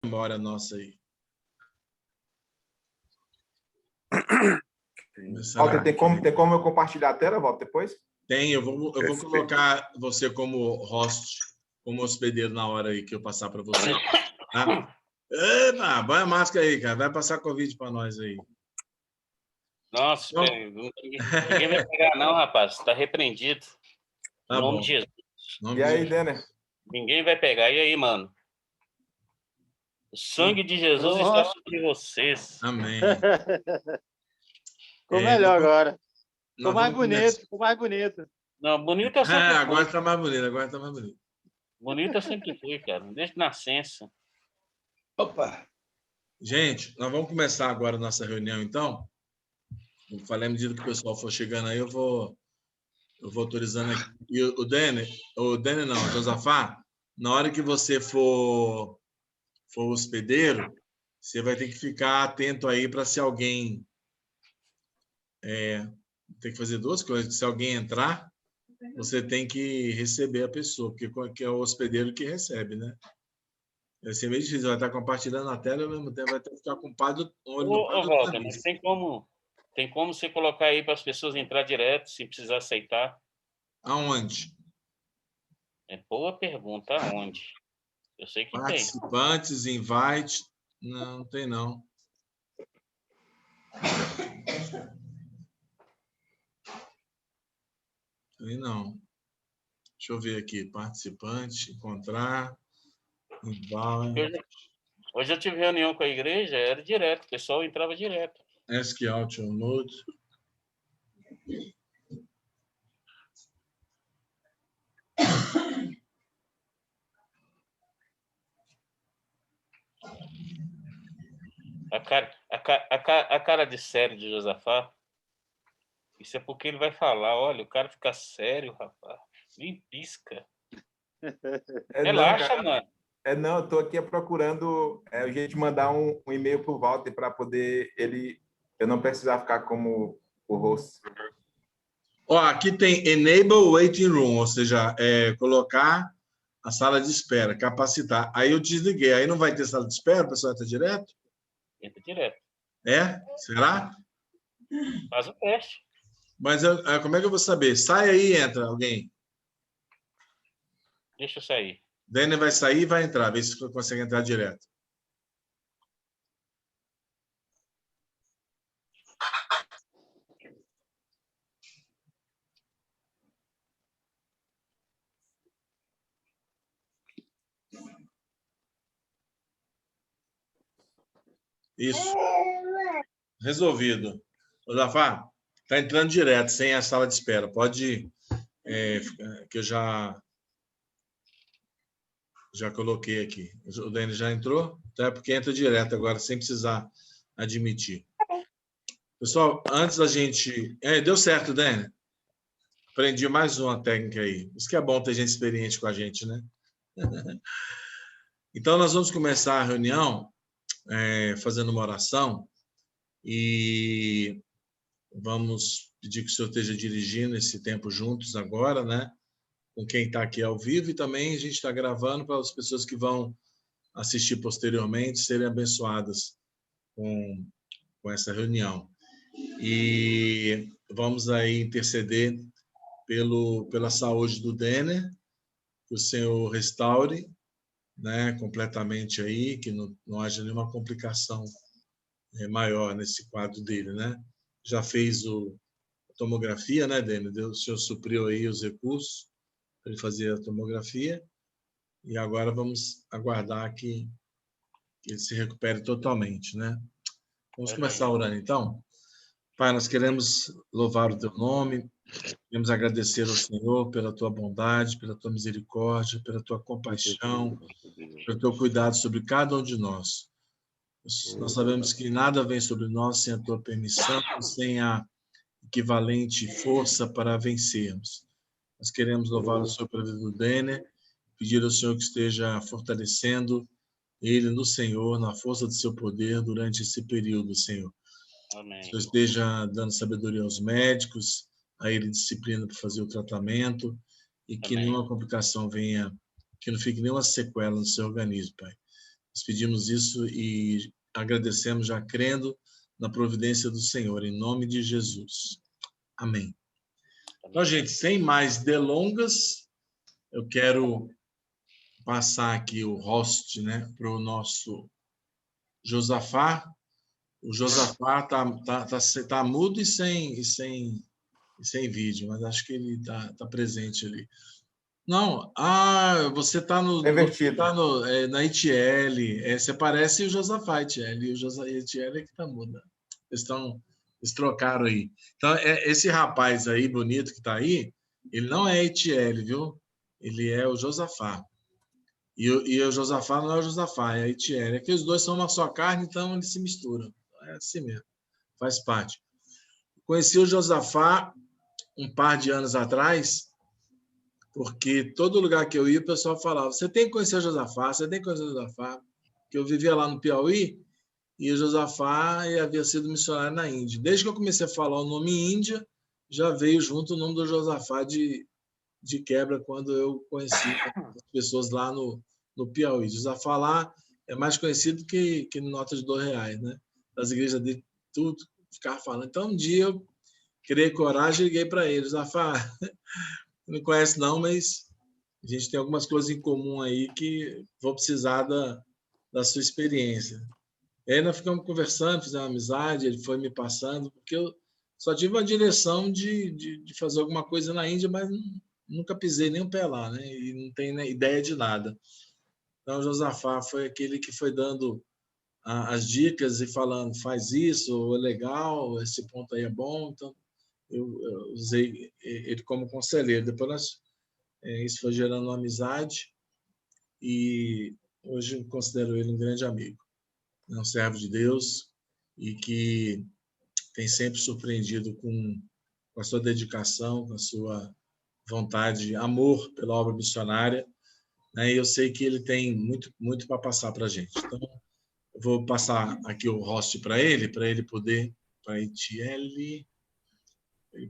memória nossa aí. Walter, tem como eu compartilhar a tela, Walter, depois? Tem, eu vou colocar você como host, como hospedeiro na hora aí que eu passar para você. Tá? Epa, põe a máscara aí, cara. Vai passar Covid para nós aí. Nossa, ninguém vai pegar não, rapaz. Está repreendido. Tá Em nome bom. de Jesus. E aí, Denner? Ninguém vai pegar. E aí, mano? O sangue de Jesus está sobre vocês. Amém. Ficou melhor agora. Ficou mais bonito, ficou mais bonito. Não, bonito eu sempre fui. Agora está mais bonito, agora está mais bonito. Bonito eu sempre fui, cara. Desde nascença. Opa! Gente, nós vamos começar agora a nossa reunião, então. Eu falei, à medida que o pessoal for chegando aí, eu vou autorizando aqui. E o Denner não, o Josafá, na hora que você for hospedeiro, você vai ter que ficar atento aí para se alguém... tem que fazer duas coisas. Se alguém entrar, você tem que receber a pessoa, porque é o hospedeiro que recebe, né? Vai ser meio difícil, vai estar compartilhando a tela e ao mesmo tempo vai ter que ficar com o olho no pai do Walter, mas tem como você colocar aí para as pessoas entrar direto, sem precisar aceitar? Aonde? É boa pergunta, aonde? Eu sei que Participantes, tem. invite... Não tem não. Aí não. Deixa eu ver aqui. Participante, encontrar, invite. Hoje eu tive reunião com a igreja, era direto, o pessoal entrava direto. Ask out your mode. A cara de sério de Josafá, isso é porque ele vai falar, olha, o cara fica sério, rapaz, nem pisca. Relaxa, mano. Não, eu estou aqui procurando o jeito de mandar um e-mail para o Walter para poder eu não precisar ficar como o host. Ó, aqui tem Enable Waiting Room, ou seja, colocar a sala de espera, capacitar. Aí eu desliguei. Aí não vai ter sala de espera, o pessoal entra direto? Entra direto. É? Será? Faz o teste. Mas como é que eu vou saber? Sai aí e entra alguém. Deixa eu sair. Daniel vai sair e vai entrar. Vê se consegue entrar direto. Isso. Resolvido. Ô, Jafá, está entrando direto, sem a sala de espera. Pode que eu já coloquei aqui. O Dani já entrou? Então é porque entra direto agora, sem precisar admitir. Pessoal, antes da gente... deu certo, Dani. Aprendi mais uma técnica aí. Isso que é bom ter gente experiente com a gente, né? Então, nós vamos começar a reunião fazendo uma oração e vamos pedir que o senhor esteja dirigindo esse tempo juntos agora, né? Com quem está aqui ao vivo, e também a gente está gravando para as pessoas que vão assistir posteriormente serem abençoadas com essa reunião. E vamos aí interceder pela saúde do Denner, que o Senhor restaure, né, completamente aí, que não haja nenhuma complicação maior nesse quadro dele, né? Já fez a tomografia, né, Denner? O Senhor supriu aí os recursos para ele fazer a tomografia, e agora vamos aguardar que ele se recupere totalmente, né? Vamos começar orando, então? Pai, nós queremos louvar o teu nome, queremos agradecer ao Senhor pela tua bondade, pela tua misericórdia, pela tua compaixão, pelo teu cuidado sobre cada um de nós. Nós sabemos que nada vem sobre nós sem a tua permissão, sem a equivalente força para vencermos. Nós queremos louvar o Senhor pela vida do Denner, pedir ao Senhor que esteja fortalecendo ele no Senhor, na força do seu poder durante esse período, Senhor. Amém. Que o Senhor esteja dando sabedoria aos médicos, a ele disciplina para fazer o tratamento, e que nenhuma complicação venha, que não fique nenhuma sequela no seu organismo, Pai. Nós pedimos isso e agradecemos já crendo na providência do Senhor, em nome de Jesus. Amém. Então, gente, sem mais delongas, eu quero passar aqui o host, né, para o nosso Josafá. O Josafá tá mudo e sem vídeo, mas acho que ele tá presente ali. Não, você está na ITL. Você parece o Josafá ITL, e o ITL é que está mudo. Eles trocaram aí. Então, esse rapaz aí, bonito, que está aí, ele não é ITL, viu? Ele é o Josafá. E o Josafá não é o Josafá, é a ITL. É que os dois são uma só carne, então eles se misturam. É assim mesmo, faz parte. Conheci o Josafá um par de anos atrás, porque todo lugar que eu ia, o pessoal falava, você tem que conhecer o Josafá, você tem que conhecer o Josafá. Porque eu vivia lá no Piauí, e o Josafá havia sido missionário na Índia. Desde que eu comecei a falar o nome Índia, já veio junto o nome do Josafá de quebra, quando eu conheci as pessoas lá no Piauí. Josafá lá é mais conhecido que nota de R$2, né? Das igrejas dele, tudo, ficava falando. Então, um dia eu criei coragem e liguei para ele, Josafá, não conhece não, mas a gente tem algumas coisas em comum aí que vou precisar da sua experiência. E aí nós ficamos conversando, fizemos uma amizade, ele foi me passando, porque eu só tive uma direção de fazer alguma coisa na Índia, mas nunca pisei nem um pé lá, né? E não tenho ideia de nada. Então, o Josafá foi aquele que foi dando as dicas e falando, faz isso, é legal, esse ponto aí é bom. Então, eu usei ele como conselheiro. Depois, isso foi gerando uma amizade e hoje eu considero ele um grande amigo. É um servo de Deus e que tem sempre surpreendido com a sua dedicação, com a sua vontade, amor pela obra missionária, né? E eu sei que ele tem muito para passar para a gente. Então, eu vou passar aqui o host para ele poder, para ele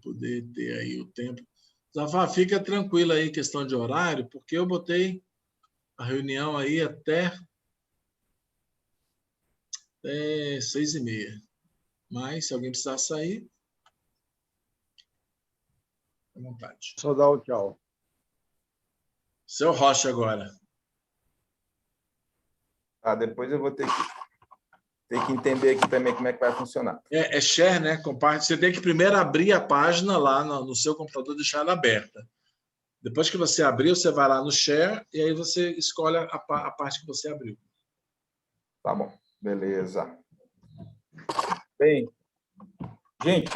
poder ter aí o tempo. Zafá, fica tranquilo aí, questão de horário, porque eu botei a reunião aí até 6h30. Mas, se alguém precisar sair, à vontade. Só dar o tchau. Seu Rocha agora. Depois eu vou ter que entender aqui também como é que vai funcionar. É share, né? Compartilhar. Você tem que primeiro abrir a página lá no seu computador e deixar ela aberta. Depois que você abriu, você vai lá no share e aí você escolhe a parte que você abriu. Tá bom, beleza. Bem, gente,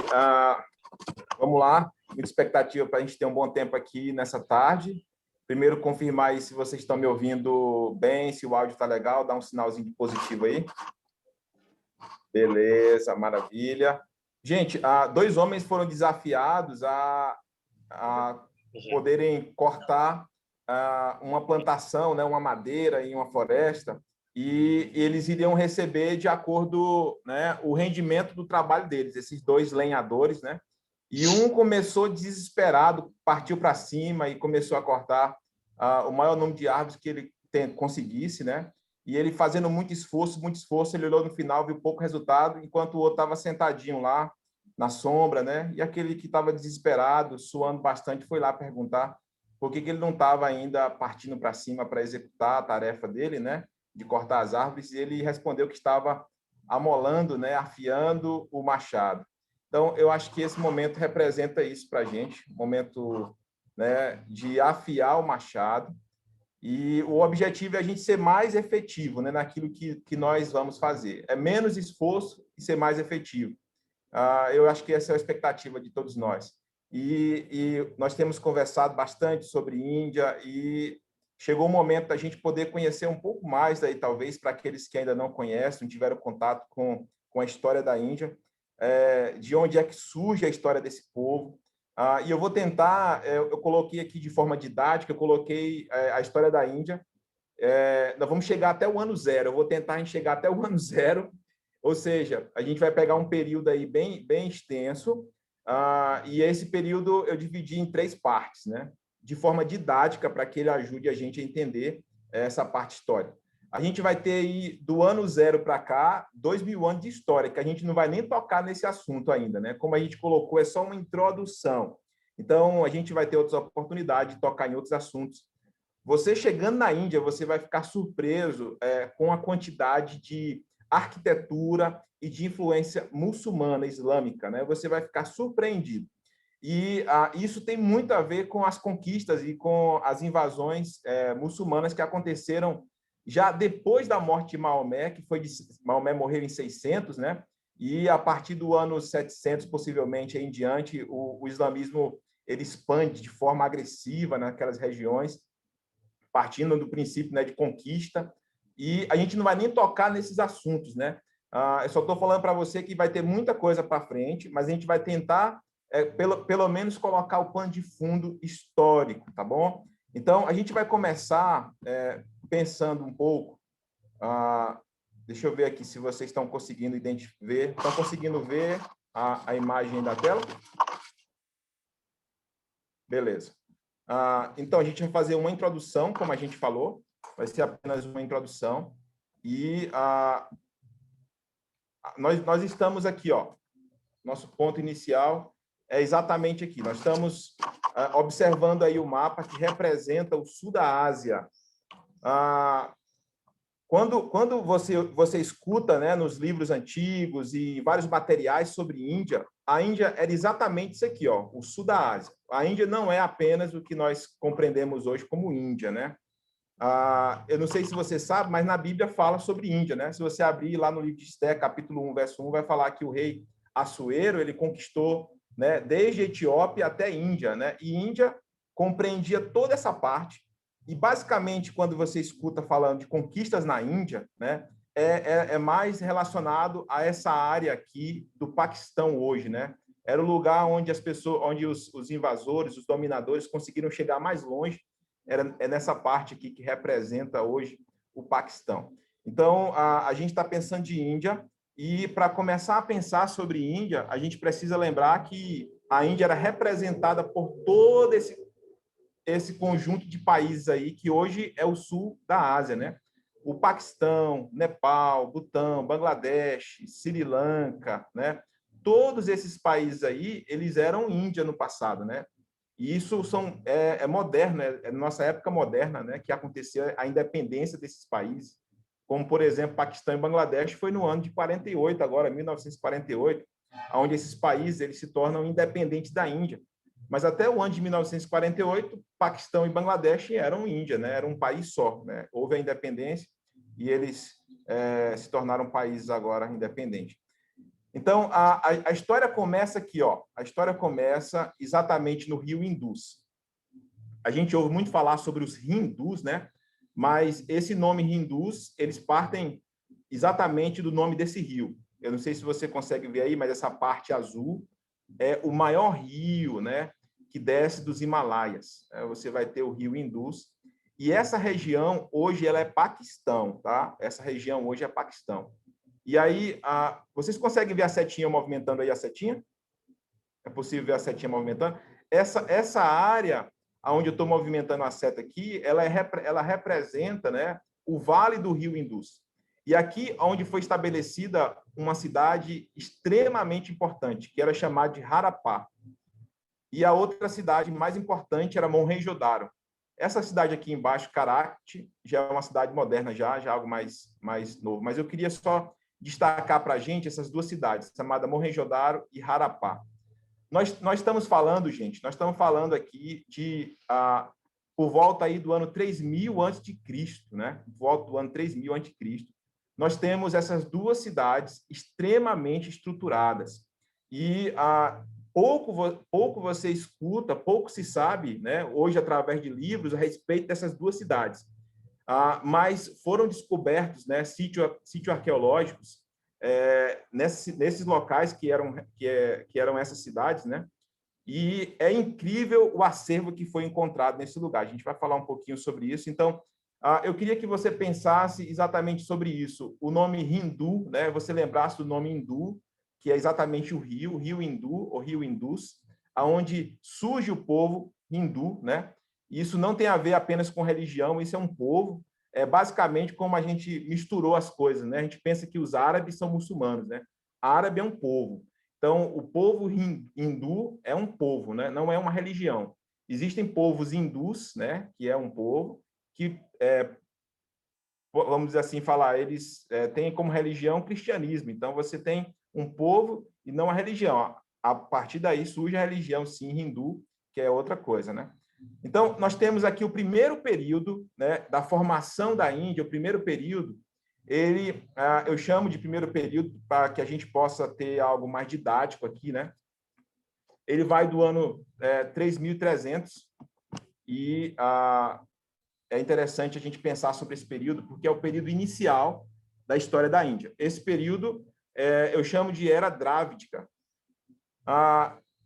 vamos lá. Muita expectativa para a gente ter um bom tempo aqui nessa tarde. Primeiro, confirmar aí se vocês estão me ouvindo bem, se o áudio está legal, dá um sinalzinho de positivo aí. Beleza, maravilha. Gente, 2 homens foram desafiados a poderem cortar uma plantação, né, uma madeira em uma floresta, e eles iriam receber de acordo, né, o rendimento do trabalho deles, esses 2 lenhadores, né? E um começou desesperado, partiu para cima e começou a cortar o maior número de árvores que ele conseguisse, né? E ele fazendo muito esforço, ele olhou no final, viu pouco resultado, enquanto o outro estava sentadinho lá na sombra, né? E aquele que estava desesperado, suando bastante, foi lá perguntar por que ele não estava ainda partindo para cima para executar a tarefa dele, né? De cortar as árvores, e ele respondeu que estava amolando, né? Afiando o machado. Então, eu acho que esse momento representa isso para a gente, momento, né, de afiar o machado. E o objetivo é a gente ser mais efetivo, né, naquilo que nós vamos fazer. É menos esforço e ser mais efetivo. Eu acho que essa é a expectativa de todos nós. E nós temos conversado bastante sobre Índia e chegou o momento da gente poder conhecer um pouco mais daí, talvez, para aqueles que ainda não conhecem, não tiveram contato com a história da Índia, de onde é que surge a história desse povo. E eu vou tentar, eu coloquei aqui de forma didática, eu coloquei a história da Índia. Nós vamos chegar até o ano 0, eu vou tentar a gente chegar até o ano 0, ou seja, a gente vai pegar um período aí bem extenso, e esse período eu dividi em 3 partes, né? De forma didática, para que ele ajude a gente a entender essa parte histórica. A gente vai ter aí, do ano 0 para cá, 2.000 anos de história, que a gente não vai nem tocar nesse assunto ainda, né? Como a gente colocou, é só uma introdução. Então, a gente vai ter outras oportunidades de tocar em outros assuntos. Você chegando na Índia, você vai ficar surpreso com a quantidade de arquitetura e de influência muçulmana, islâmica, né? Você vai ficar surpreendido. E isso tem muito a ver com as conquistas e com as invasões muçulmanas que aconteceram já depois da morte de Maomé, Maomé morreu em 600, né? E a partir do ano 700, possivelmente, em diante, o islamismo ele expande de forma agressiva naquelas regiões, partindo do princípio, né, de conquista. E a gente não vai nem tocar nesses assuntos, né? Eu só estou falando para você que vai ter muita coisa para frente, mas a gente vai tentar, pelo menos, colocar o pano de fundo histórico, tá bom? Então, a gente vai começar pensando um pouco. Deixa eu ver aqui se vocês estão conseguindo ver. Estão conseguindo ver a imagem da tela? Beleza. Então, a gente vai fazer uma introdução, como a gente falou. Vai ser apenas uma introdução. E nós estamos aqui, ó. Nosso ponto inicial é exatamente aqui. Nós estamos observando aí o mapa que representa o sul da Ásia. Quando você escuta, né, nos livros antigos e vários materiais sobre Índia, a Índia era exatamente isso aqui, ó, o sul da Ásia. A Índia não é apenas o que nós compreendemos hoje como Índia, né? Eu não sei se você sabe, mas na Bíblia fala sobre Índia, né? Se você abrir lá no livro de Esté, capítulo 1, verso 1, vai falar que o rei Assuero, ele conquistou, né, desde Etiópia até Índia, né? E Índia compreendia toda essa parte. E, basicamente, quando você escuta falando de conquistas na Índia, né, é mais relacionado a essa área aqui do Paquistão hoje, né? Era o lugar onde onde os invasores, os dominadores conseguiram chegar mais longe. É nessa parte aqui que representa hoje o Paquistão. Então, a gente está pensando de Índia, e para começar a pensar sobre Índia, a gente precisa lembrar que a Índia era representada por todo esse conjunto de países aí, que hoje é o sul da Ásia, né? O Paquistão, Nepal, Butão, Bangladesh, Sri Lanka, né? Todos esses países aí, eles eram Índia no passado, né? E isso é moderno, é nossa época moderna, né? Que aconteceu a independência desses países, como, por exemplo, Paquistão e Bangladesh foi no ano de 48, agora, 1948, onde esses países eles se tornam independentes da Índia. Mas até o ano de 1948, Paquistão e Bangladesh eram Índia, né? Era um país só, né? Houve a independência e eles se tornaram países agora independentes. Então, a história começa aqui, ó. A história começa exatamente no rio Indus. A gente ouve muito falar sobre os hindus, né? Mas esse nome Hindus, eles partem exatamente do nome desse rio. Eu não sei se você consegue ver aí, mas essa parte azul é o maior rio, né, que desce dos Himalaias. Você vai ter o rio Indus. E essa região, hoje, ela é Paquistão, tá? Essa região hoje é Paquistão. E aí, vocês conseguem ver a setinha movimentando aí a setinha? É possível ver a setinha movimentando? Essa área onde eu estou movimentando a seta aqui, ela representa, né, o vale do rio Indus. E aqui, onde foi estabelecida uma cidade extremamente importante, que era chamada de Harappa. E a outra cidade mais importante era Mohenjo-Daro. Essa cidade aqui embaixo, Karakti, já é uma cidade moderna, já algo mais novo. Mas eu queria só destacar para a gente essas duas cidades, chamada Mohenjo-Daro e Harappa. Nós estamos falando, gente, nós estamos falando aqui de por volta aí do ano 3000 a.C., né? Por volta do ano 3000 a.C., nós temos essas duas cidades extremamente estruturadas. E pouco você escuta, pouco se sabe, né, hoje, através de livros, a respeito dessas duas cidades. Mas foram descobertos, né, sítios arqueológicos nesses locais que eram essas cidades, né? E é incrível o acervo que foi encontrado nesse lugar. A gente vai falar um pouquinho sobre isso. Então, eu queria que você pensasse exatamente sobre isso. O nome Hindu, né? Você lembrasse do nome Hindu, que é exatamente o rio Hindu, ou rio Indus, aonde surge o povo hindu, né? E isso não tem a ver apenas com religião, isso é um povo. é basicamente como a gente misturou as coisas, né? A gente pensa que os árabes são muçulmanos, né? Árabe é um povo. Então, o povo hindu é um povo, né? Não é uma religião. Existem povos hindus, né? Que é um povo que, vamos dizer assim, falar, eles têm como religião o cristianismo. Então, você tem um povo e não a religião. A partir daí surge a religião, sim, hindu, que é outra coisa, né? Então, nós temos aqui o primeiro período, né, da formação da Índia, o primeiro período, eu chamo de primeiro período para que a gente possa ter algo mais didático aqui, né? Ele vai do ano 3.300 e é interessante a gente pensar sobre esse período, porque é o período inicial da história da Índia. Esse período eu chamo de Era Drávidica.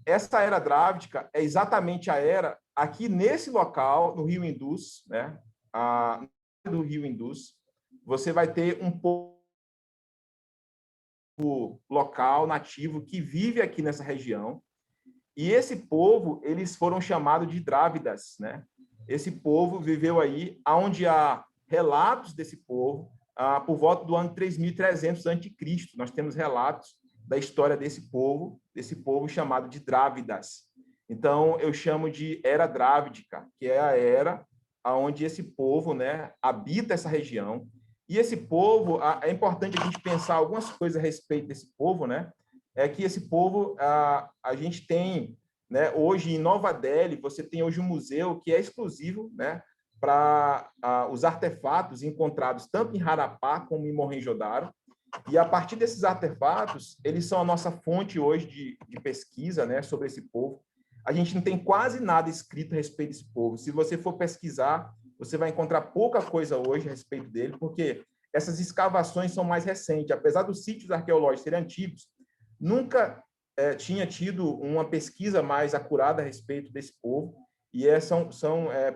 Essa Era Drávidica é exatamente a era aqui nesse local, no Rio Indus, né? Do Rio Indus, você vai ter um povo local, nativo, que vive aqui nessa região, e esse povo, eles foram chamados de Drávidas, né? Esse povo viveu aí, onde há relatos desse povo, por volta do ano 3.300 a.C. Nós temos relatos da história desse povo chamado de Drávidas. Então, eu chamo de Era Drávidica, que é a era onde esse povo, né, habita essa região. E esse povo, é importante a gente pensar algumas coisas a respeito desse povo, né? É que esse povo, a gente tem, né, hoje em Nova Delhi, você tem hoje um museu que é exclusivo, né, para os artefatos encontrados tanto em Harapá como em Mohenjo-Daro. E a partir desses artefatos, eles são a nossa fonte hoje de pesquisa, né, sobre esse povo. A gente não tem quase nada escrito a respeito desse povo. Se você for pesquisar, você vai encontrar pouca coisa hoje a respeito dele, porque essas escavações são mais recentes. Apesar dos sítios arqueológicos serem antigos, nunca tinha tido uma pesquisa mais acurada a respeito desse povo, e são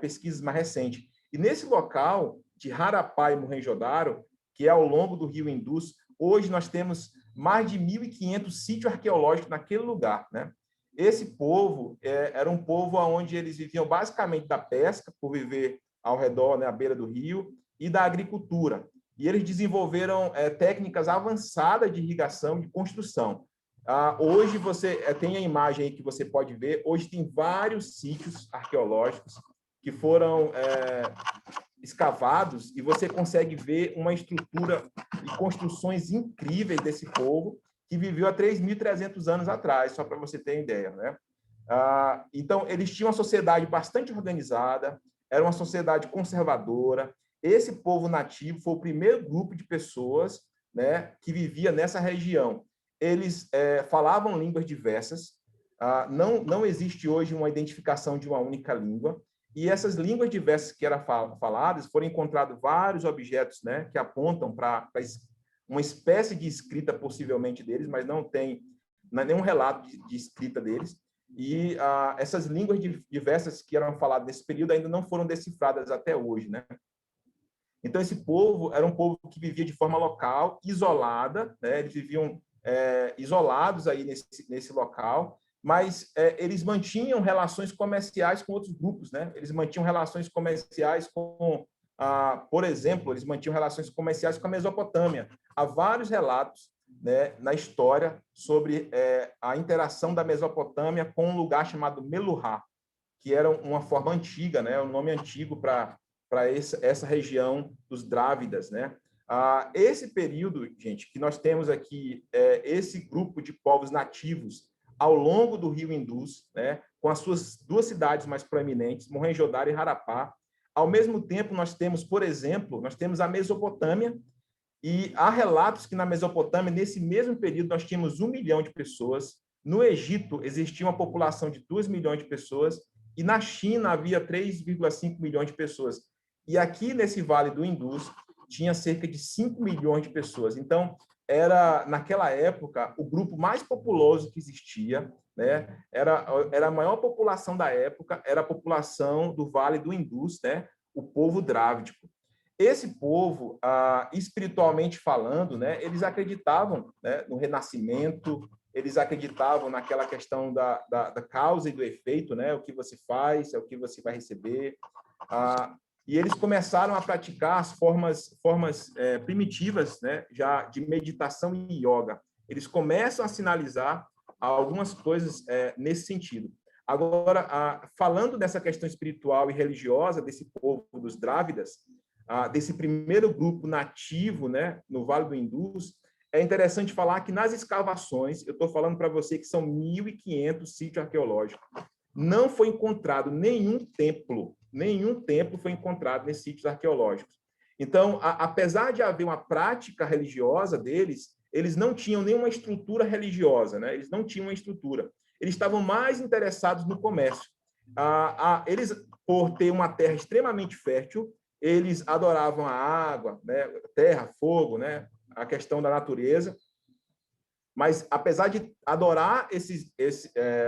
pesquisas mais recentes. E nesse local de Harapá e Mohenjo-Daro, que é ao longo do rio Indus, hoje nós temos mais de 1.500 sítios arqueológicos naquele lugar, né? Esse povo era um povo onde eles viviam basicamente da pesca, por viver ao redor, né, à beira do rio, e da agricultura. E eles desenvolveram técnicas avançadas de irrigação e de construção. Hoje você tem a imagem aí que você pode ver, hoje tem vários sítios arqueológicos que foram escavados e você consegue ver uma estrutura e construções incríveis desse povo que viveu há 3.300 anos atrás, só para você ter ideia, né? Então, eles tinham uma sociedade bastante organizada, era uma sociedade conservadora. Esse povo nativo foi o primeiro grupo de pessoas, né, que vivia nessa região. Eles falavam línguas diversas, não existe hoje uma identificação de uma única língua, e essas línguas diversas que eram faladas, foram encontrados vários objetos, né, que apontam para uma espécie de escrita, possivelmente, deles, mas não tem nenhum relato de escrita deles. E essas línguas diversas que eram faladas nesse período ainda não foram decifradas até hoje, né? Então, esse povo era um povo que vivia de forma local, isolada, né? Eles viviam isolados aí nesse local, mas eles mantinham relações comerciais com outros grupos, né? Eles mantinham relações comerciais com, por exemplo, eles mantinham relações comerciais com a Mesopotâmia. Há vários relatos, né, na história sobre a interação da Mesopotâmia com um lugar chamado Meluhá, que era uma forma antiga, né, um nome antigo para essa região dos Drávidas, né? Esse período, gente, que nós temos aqui, esse grupo de povos nativos ao longo do rio Indus, né, com as suas duas cidades mais proeminentes, Mohenjo-Daro e Harapá. Ao mesmo tempo, nós temos, por exemplo, nós temos a Mesopotâmia, e há relatos que na Mesopotâmia, nesse mesmo período, nós tínhamos 1 milhão de pessoas. No Egito, existia uma população de 2 milhões de pessoas, e na China havia 3,5 milhões de pessoas. E aqui nesse Vale do Indus, tinha cerca de 5 milhões de pessoas. Então, era, naquela época, o grupo mais populoso que existia, né? Era a maior população da época, era a população do Vale do Indus, né? O povo drávidico. Esse povo, espiritualmente falando, né? Eles acreditavam, né, no renascimento, eles acreditavam naquela questão da causa e do efeito, né? O que você faz é o que você vai receber. e eles começaram a praticar as formas primitivas, né, já de meditação e yoga. Eles começam a sinalizar algumas coisas nesse sentido. Agora, falando dessa questão espiritual e religiosa desse povo dos Drávidas, desse primeiro grupo nativo, né, no Vale do Indus, é interessante falar que nas escavações, eu estou falando para você que são 1.500 sítios arqueológicos, não foi encontrado nenhum templo foi encontrado nesses sítios arqueológicos. Então, apesar de haver uma prática religiosa deles, eles não tinham nenhuma estrutura religiosa, né? Eles não tinham uma estrutura. Eles estavam mais interessados no comércio. Eles, por ter uma terra extremamente fértil, eles adoravam a água, né? Terra, fogo, né? A questão da natureza. Mas, apesar de adorar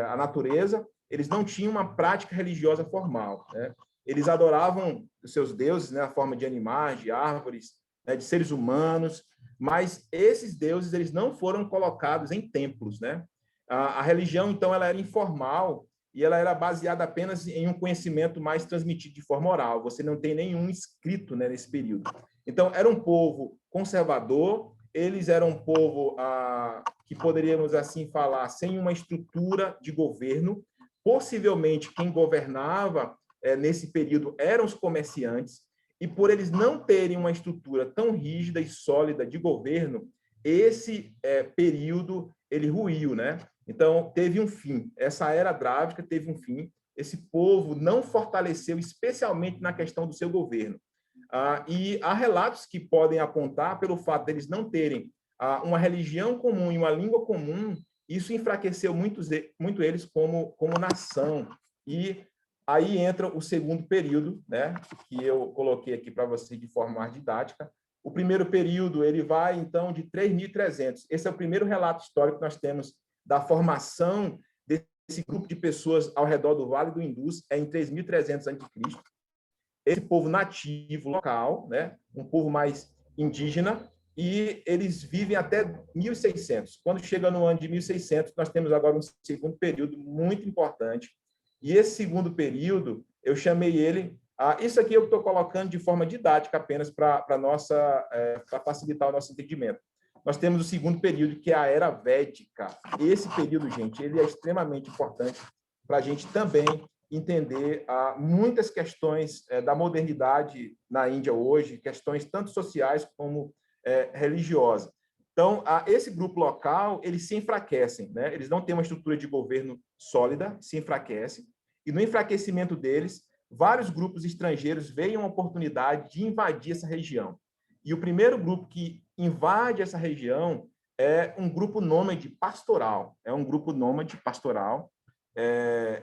a natureza, eles não tinham uma prática religiosa formal, né? Eles adoravam os seus deuses, né? A forma de animais, de árvores, né? De seres humanos, mas esses deuses eles não foram colocados em templos, né? A religião, então, ela era informal e ela era baseada apenas em um conhecimento mais transmitido de forma oral. Você não tem nenhum escrito, né, nesse período. Então, era um povo conservador, eles eram um povo que poderíamos assim falar, sem uma estrutura de governo. Possivelmente, quem governava nesse período eram os comerciantes, e por eles não terem uma estrutura tão rígida e sólida de governo, esse período ele ruiu, né? Então, teve um fim. Essa era drávica teve um fim. Esse povo não fortaleceu, especialmente na questão do seu governo. E há relatos que podem apontar pelo fato deles não terem uma religião comum e uma língua comum, isso enfraqueceu muito eles como nação. E aí entra o segundo período, né, que eu coloquei aqui para você de forma mais didática. O primeiro período ele vai, então, de 3.300. Esse é o primeiro relato histórico que nós temos da formação desse grupo de pessoas ao redor do Vale do Indus, em 3.300 a.C. Esse povo nativo local, né, um povo mais indígena, e eles vivem até 1.600. Quando chega no ano de 1.600, nós temos agora um segundo período muito importante. E esse segundo período, eu chamei ele... isso aqui eu estou colocando de forma didática apenas para facilitar o nosso entendimento. Nós temos o segundo período, que é a Era Védica. Esse período, gente, ele é extremamente importante para a gente também entender muitas questões da modernidade na Índia hoje, questões tanto sociais como religiosas. Então, esse grupo local, eles se enfraquecem, né? Eles não têm uma estrutura de governo sólida, se enfraquecem, e no enfraquecimento deles, vários grupos estrangeiros veem uma oportunidade de invadir essa região. E o primeiro grupo que invade essa região é um grupo nômade pastoral. É um grupo nômade pastoral.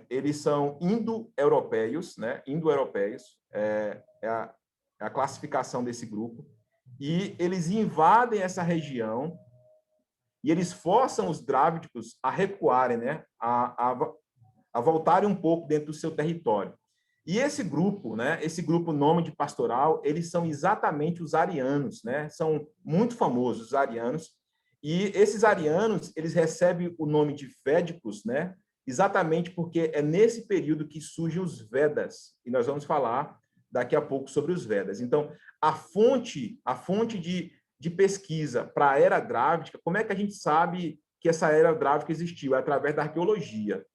Eles são indo-europeus, né? Indo-europeus é a classificação desse grupo. E eles invadem essa região e eles forçam os drávidicos a recuarem, né? A voltarem um pouco dentro do seu território. E esse grupo, né? Esse grupo nômade pastoral, eles são exatamente os arianos, né? São muito famosos os arianos. E esses arianos, eles recebem o nome de védicos, né? Exatamente porque é nesse período que surgem os Vedas. E nós vamos falar daqui a pouco sobre os Vedas. Então, a fonte de pesquisa para a Era Drávica, como é que a gente sabe que essa Era Drávica existiu? É através da arqueologia.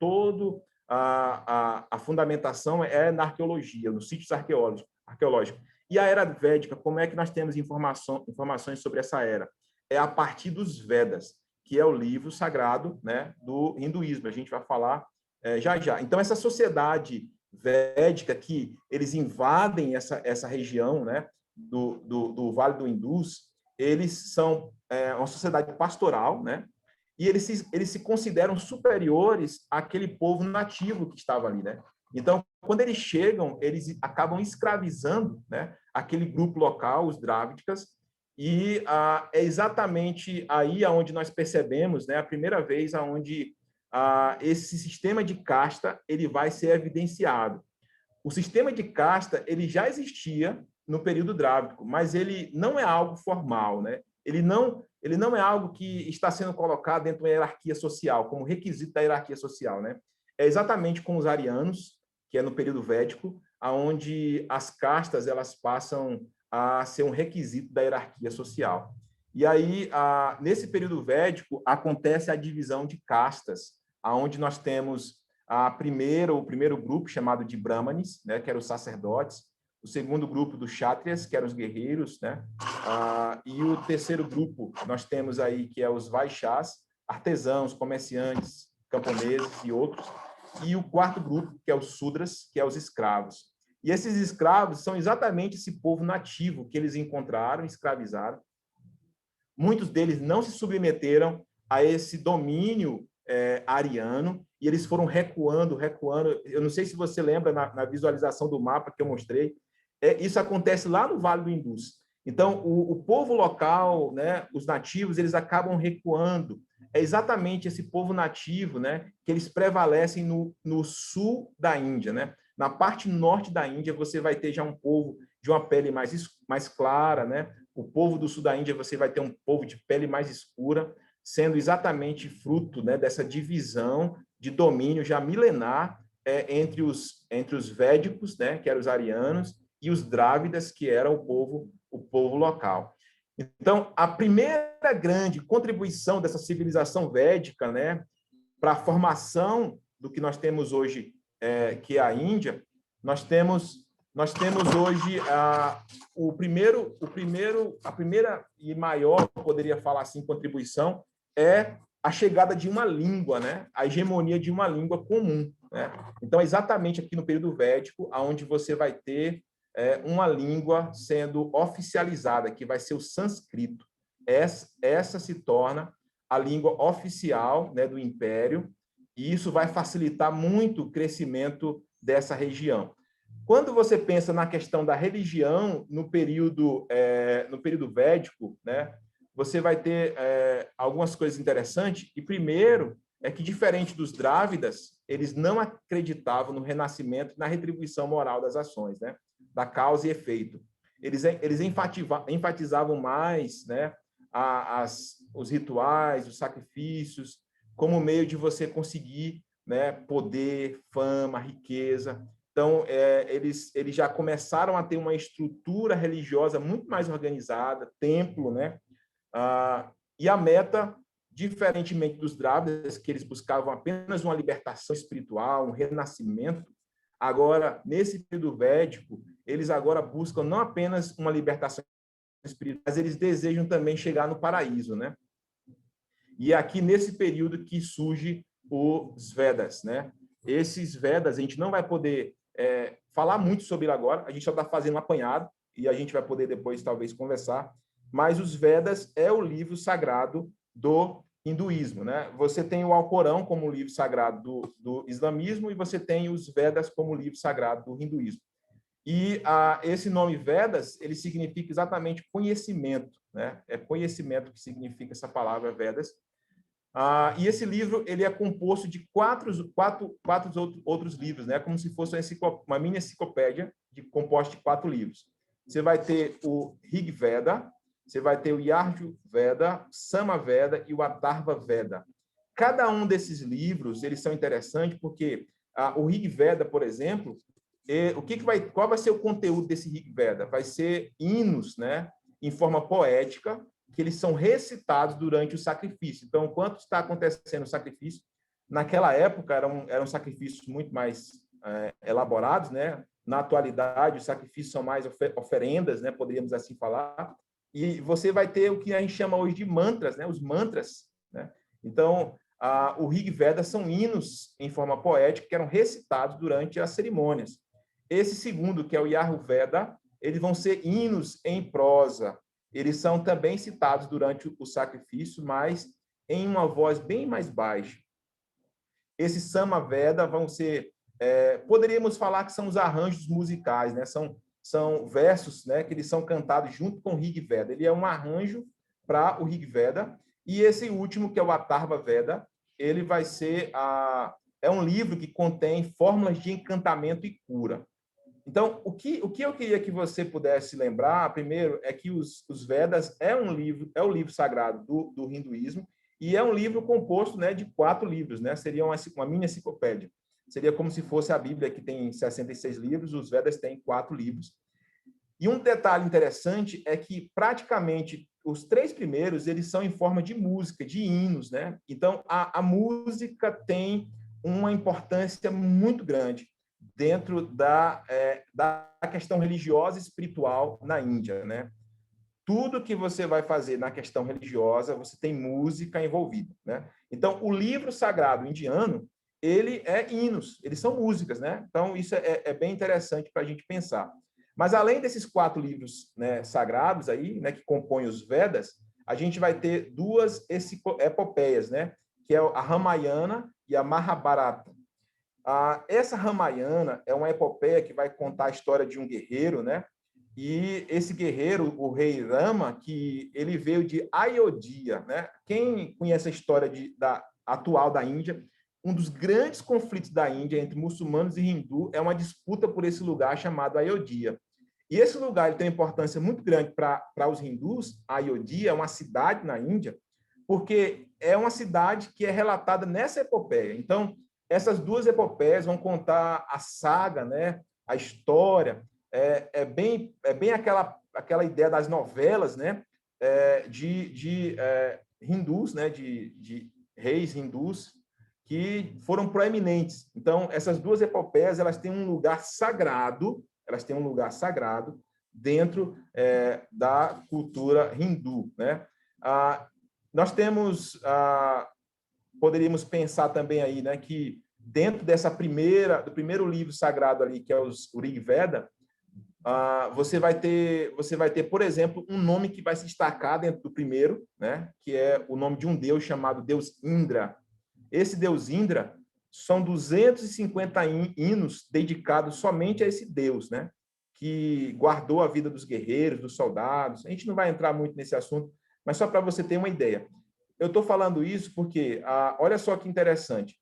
A fundamentação é na arqueologia, nos sítios arqueológicos. E a Era Védica, como é que nós temos informações sobre essa era? É a partir dos Vedas, que é o livro sagrado, né, do hinduísmo. A gente vai falar já já. Então, essa sociedade védica que eles invadem essa região, né, do Vale do Indus, eles são uma sociedade pastoral, né, e eles se consideram superiores àquele povo nativo que estava ali, né? Então, quando eles chegam, eles acabam escravizando, né, aquele grupo local, os drávidicas, e é exatamente aí aonde nós percebemos, né, a primeira vez aonde esse sistema de casta ele vai ser evidenciado. O sistema de casta ele já existia no período drávico, mas ele não é algo formal, né? Ele não é algo que está sendo colocado dentro da hierarquia social, como requisito da hierarquia social, né? É exatamente com os arianos, que é no período védico, onde as castas elas passam a ser um requisito da hierarquia social. E aí, nesse período védico, acontece a divisão de castas, onde nós temos o primeiro grupo, chamado de Brahmanes, né, que eram os sacerdotes, o segundo grupo dos Kshatriyas, que eram os guerreiros, né, e o terceiro grupo, nós temos aí, que é os Vaishyas, artesãos, comerciantes, camponeses e outros, e o quarto grupo, que é os Sudras, que é os escravos. E esses escravos são exatamente esse povo nativo que eles encontraram, escravizaram. Muitos deles não se submeteram a esse domínio ariano, e eles foram recuando. Eu não sei se você lembra na visualização do mapa que eu mostrei, isso acontece lá no Vale do Indus. Então, o povo local, né, os nativos, eles acabam recuando. É exatamente esse povo nativo, né, que eles prevalecem no sul da Índia, né? Na parte norte da Índia, você vai ter já um povo de uma pele mais clara, né? O povo do sul da Índia, você vai ter um povo de pele mais escura, sendo exatamente fruto, né, dessa divisão de domínio já milenar entre os védicos, né, que eram os arianos, e os drávidas, que eram o povo local. Então, a primeira grande contribuição dessa civilização védica, né, para a formação do que nós temos hoje, que é a Índia, nós temos hoje a primeira e maior, poderia falar assim, contribuição é a chegada de uma língua, né? A hegemonia de uma língua comum, né? Então, exatamente aqui no período védico, onde você vai ter uma língua sendo oficializada, que vai ser o sânscrito. Essa se torna a língua oficial, né, do Império, e isso vai facilitar muito o crescimento dessa região. Quando você pensa na questão da religião no período védico, né, você vai ter algumas coisas interessantes. E primeiro é que, diferente dos drávidas, eles não acreditavam no renascimento, na retribuição moral das ações, né, da causa e efeito. Eles enfatizavam mais, né, os rituais, os sacrifícios, como meio de você conseguir, né, poder, fama, riqueza. Então, eles já começaram a ter uma estrutura religiosa muito mais organizada, templo, né? E a meta, diferentemente dos drávidas, que eles buscavam apenas uma libertação espiritual, um renascimento, agora, nesse período védico, eles agora buscam não apenas uma libertação espiritual, mas eles desejam também chegar no paraíso, né? E é aqui, nesse período, que surge os Vedas, né? Esses Vedas, a gente não vai poder falar muito sobre ele agora, a gente só está fazendo um apanhado, e a gente vai poder depois, talvez, conversar, mas os Vedas é o livro sagrado do hinduísmo, né? Você tem o Alcorão como livro sagrado do islamismo, e você tem os Vedas como livro sagrado do hinduísmo. E esse nome Vedas, ele significa exatamente conhecimento, né? É conhecimento que significa essa palavra Vedas. E esse livro, ele é composto de quatro outros livros, né? Como se fosse uma mini enciclopédia composta de 4 livros. Você vai ter o Rig Veda, você vai ter o Yajur Veda, Sama Veda e o Atharva Veda. Cada um desses livros, eles são interessantes porque o Rig Veda, por exemplo, qual vai ser o conteúdo desse Rig Veda? Vai ser hinos, né, em forma poética, que eles são recitados durante o sacrifício. Então, enquanto está acontecendo o sacrifício, naquela época eram sacrifícios muito mais elaborados, né? Na atualidade, os sacrifícios são mais oferendas, né? Poderíamos assim falar. E você vai ter o que a gente chama hoje de mantras, né? Os mantras, né? Então, o Rig Veda são hinos em forma poética que eram recitados durante as cerimônias. Esse segundo, que é o Yajur Veda, eles vão ser hinos em prosa. Eles são também citados durante o sacrifício, mas em uma voz bem mais baixa. Esses Sama Veda vão ser, poderíamos falar que são os arranjos musicais, né? São versos, né, que eles são cantados junto com o Rig Veda. Ele é um arranjo para o Rig Veda. E esse último, que é o Atharva Veda, ele vai ser é um livro que contém fórmulas de encantamento e cura. Então, o que eu queria que você pudesse lembrar, primeiro, é que os Vedas é o livro sagrado do hinduísmo, e é um livro composto, né, de 4 livros, né? Seria uma mini enciclopédia. seria como se fosse a Bíblia, que tem 66 livros, os Vedas têm 4 livros. E um detalhe interessante é que praticamente os 3 primeiros eles são em forma de música, de hinos, né? Então a música tem uma importância muito grande dentro da questão religiosa e espiritual na Índia, né? Tudo que você vai fazer na questão religiosa, você tem música envolvida, né? Então, o livro sagrado indiano, ele é hinos, eles são músicas, né? Então, isso é bem interessante para a gente pensar. Mas, além desses 4 livros, né, sagrados aí, né, que compõem os Vedas, a gente vai ter 2 epopeias, né? Que é a Ramayana e a Mahabharata. Essa Ramayana é uma epopeia que vai contar a história de um guerreiro, né? E esse guerreiro, o rei Rama, que ele veio de Ayodhya, né? Quem conhece a história atual da Índia, um dos grandes conflitos da Índia entre muçulmanos e hindu é uma disputa por esse lugar chamado Ayodhya. E esse lugar ele tem uma importância muito grande para os hindus. Ayodhya é uma cidade na Índia, porque é uma cidade que é relatada nessa epopeia. Então, essas 2 epopeias vão contar a saga, né? A história. É bem aquela ideia das novelas, né? De hindus, né? De reis hindus que foram proeminentes. Então, essas 2 epopeias elas têm um lugar sagrado, dentro da cultura hindu, né? Nós temos, poderíamos pensar também aí, né? Que dentro do primeiro livro sagrado ali, que é o Rig Veda, você vai ter, por exemplo, um nome que vai se destacar dentro do primeiro, né? Que é o nome de um deus chamado Deus Indra. Esse Deus Indra são 250 hinos dedicados somente a esse Deus, né? Que guardou a vida dos guerreiros, dos soldados. A gente não vai entrar muito nesse assunto, mas só para você ter uma ideia. Eu estou falando isso porque, olha só que interessante.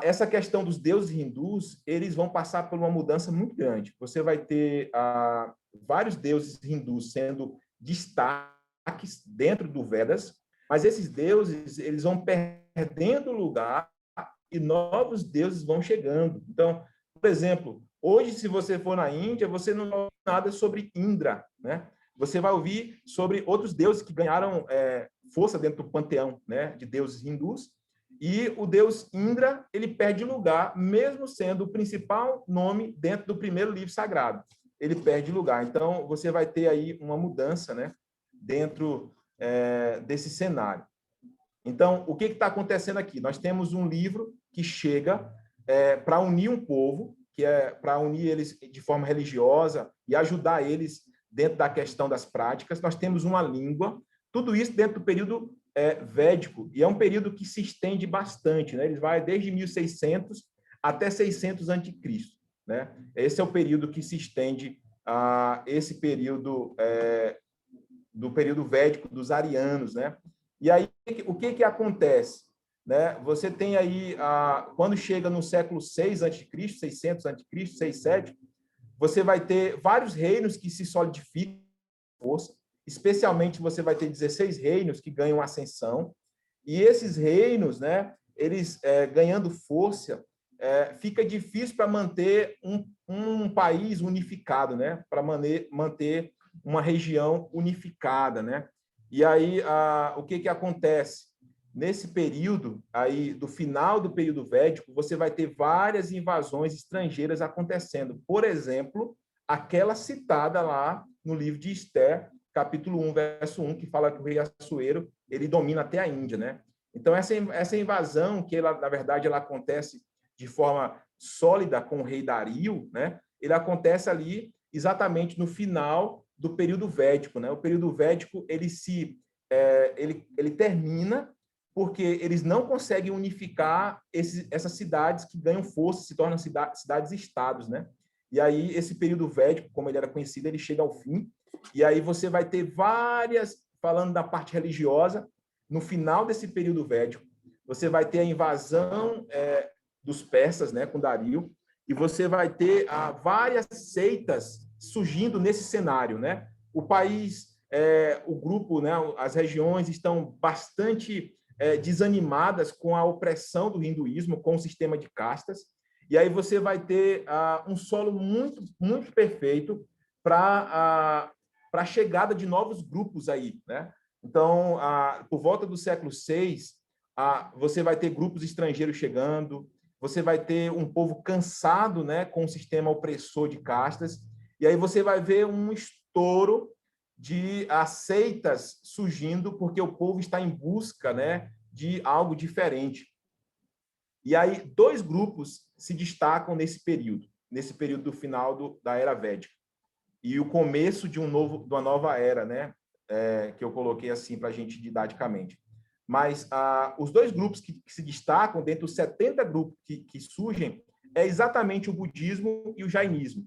Essa questão dos deuses hindus, eles vão passar por uma mudança muito grande. Você vai ter vários deuses hindus sendo destaques dentro do Vedas, mas esses deuses eles vão perdendo lugar e novos deuses vão chegando. Então, por exemplo, hoje, se você for na Índia, você não ouve nada sobre Indra, né? Você vai ouvir sobre outros deuses que ganharam força dentro do panteão, né, de deuses hindus. E o deus Indra, ele perde lugar, mesmo sendo o principal nome dentro do primeiro livro sagrado. Ele perde lugar. Então, você vai ter aí uma mudança, né, dentro desse cenário. Então, o que está acontecendo aqui? Nós temos um livro que chega para unir um povo, que é para unir eles de forma religiosa e ajudar eles dentro da questão das práticas. Nós temos uma língua, tudo isso dentro do período védico, e é um período que se estende bastante, né? Ele vai desde 1600 até 600 a.C., né? Esse é o período que se estende a esse período do período védico dos arianos, né? E aí o que acontece, né? Você tem aí quando chega no século 6 a.C., 600 a.C., 607, você vai ter vários reinos que se solidificam com força. Especialmente, você vai ter 16 reinos que ganham ascensão, e esses reinos, né, eles ganhando força, fica difícil para manter um país unificado, né, para manter uma região unificada, né? E aí, o que acontece? Nesse período, aí, do final do período védico, você vai ter várias invasões estrangeiras acontecendo. Por exemplo, aquela citada lá no livro de Esther, capítulo 1, verso 1, que fala que o rei Assuero, ele domina até a Índia, né? Então, essa invasão, que ela, na verdade, ela acontece de forma sólida com o rei Dario, né? Ele acontece ali exatamente no final do período védico, né? O período védico, ele termina porque eles não conseguem unificar essas cidades que ganham força, se tornam cidades-estados, né? E aí, esse período védico, como ele era conhecido, ele chega ao fim. E aí você vai ter várias, falando da parte religiosa, no final desse período védico, você vai ter a invasão dos persas, né, com Dario, e você vai ter várias seitas surgindo nesse cenário, né? O país, o grupo, né, as regiões estão bastante desanimadas com a opressão do hinduísmo, com o sistema de castas, E aí você vai ter um solo muito, muito perfeito para a chegada de novos grupos aí, né? Então, por volta do século VI, você vai ter grupos estrangeiros chegando, você vai ter um povo cansado, né, com o sistema opressor de castas, e aí você vai ver um estouro de seitas surgindo, porque o povo está em busca, né, de algo diferente. E aí, dois grupos se destacam nesse período do final da Era Védica. E o começo de uma nova era, né? Que eu coloquei assim para a gente didaticamente. Mas os dois grupos que se destacam, dentre os 70 grupos que surgem, é exatamente o budismo e o jainismo.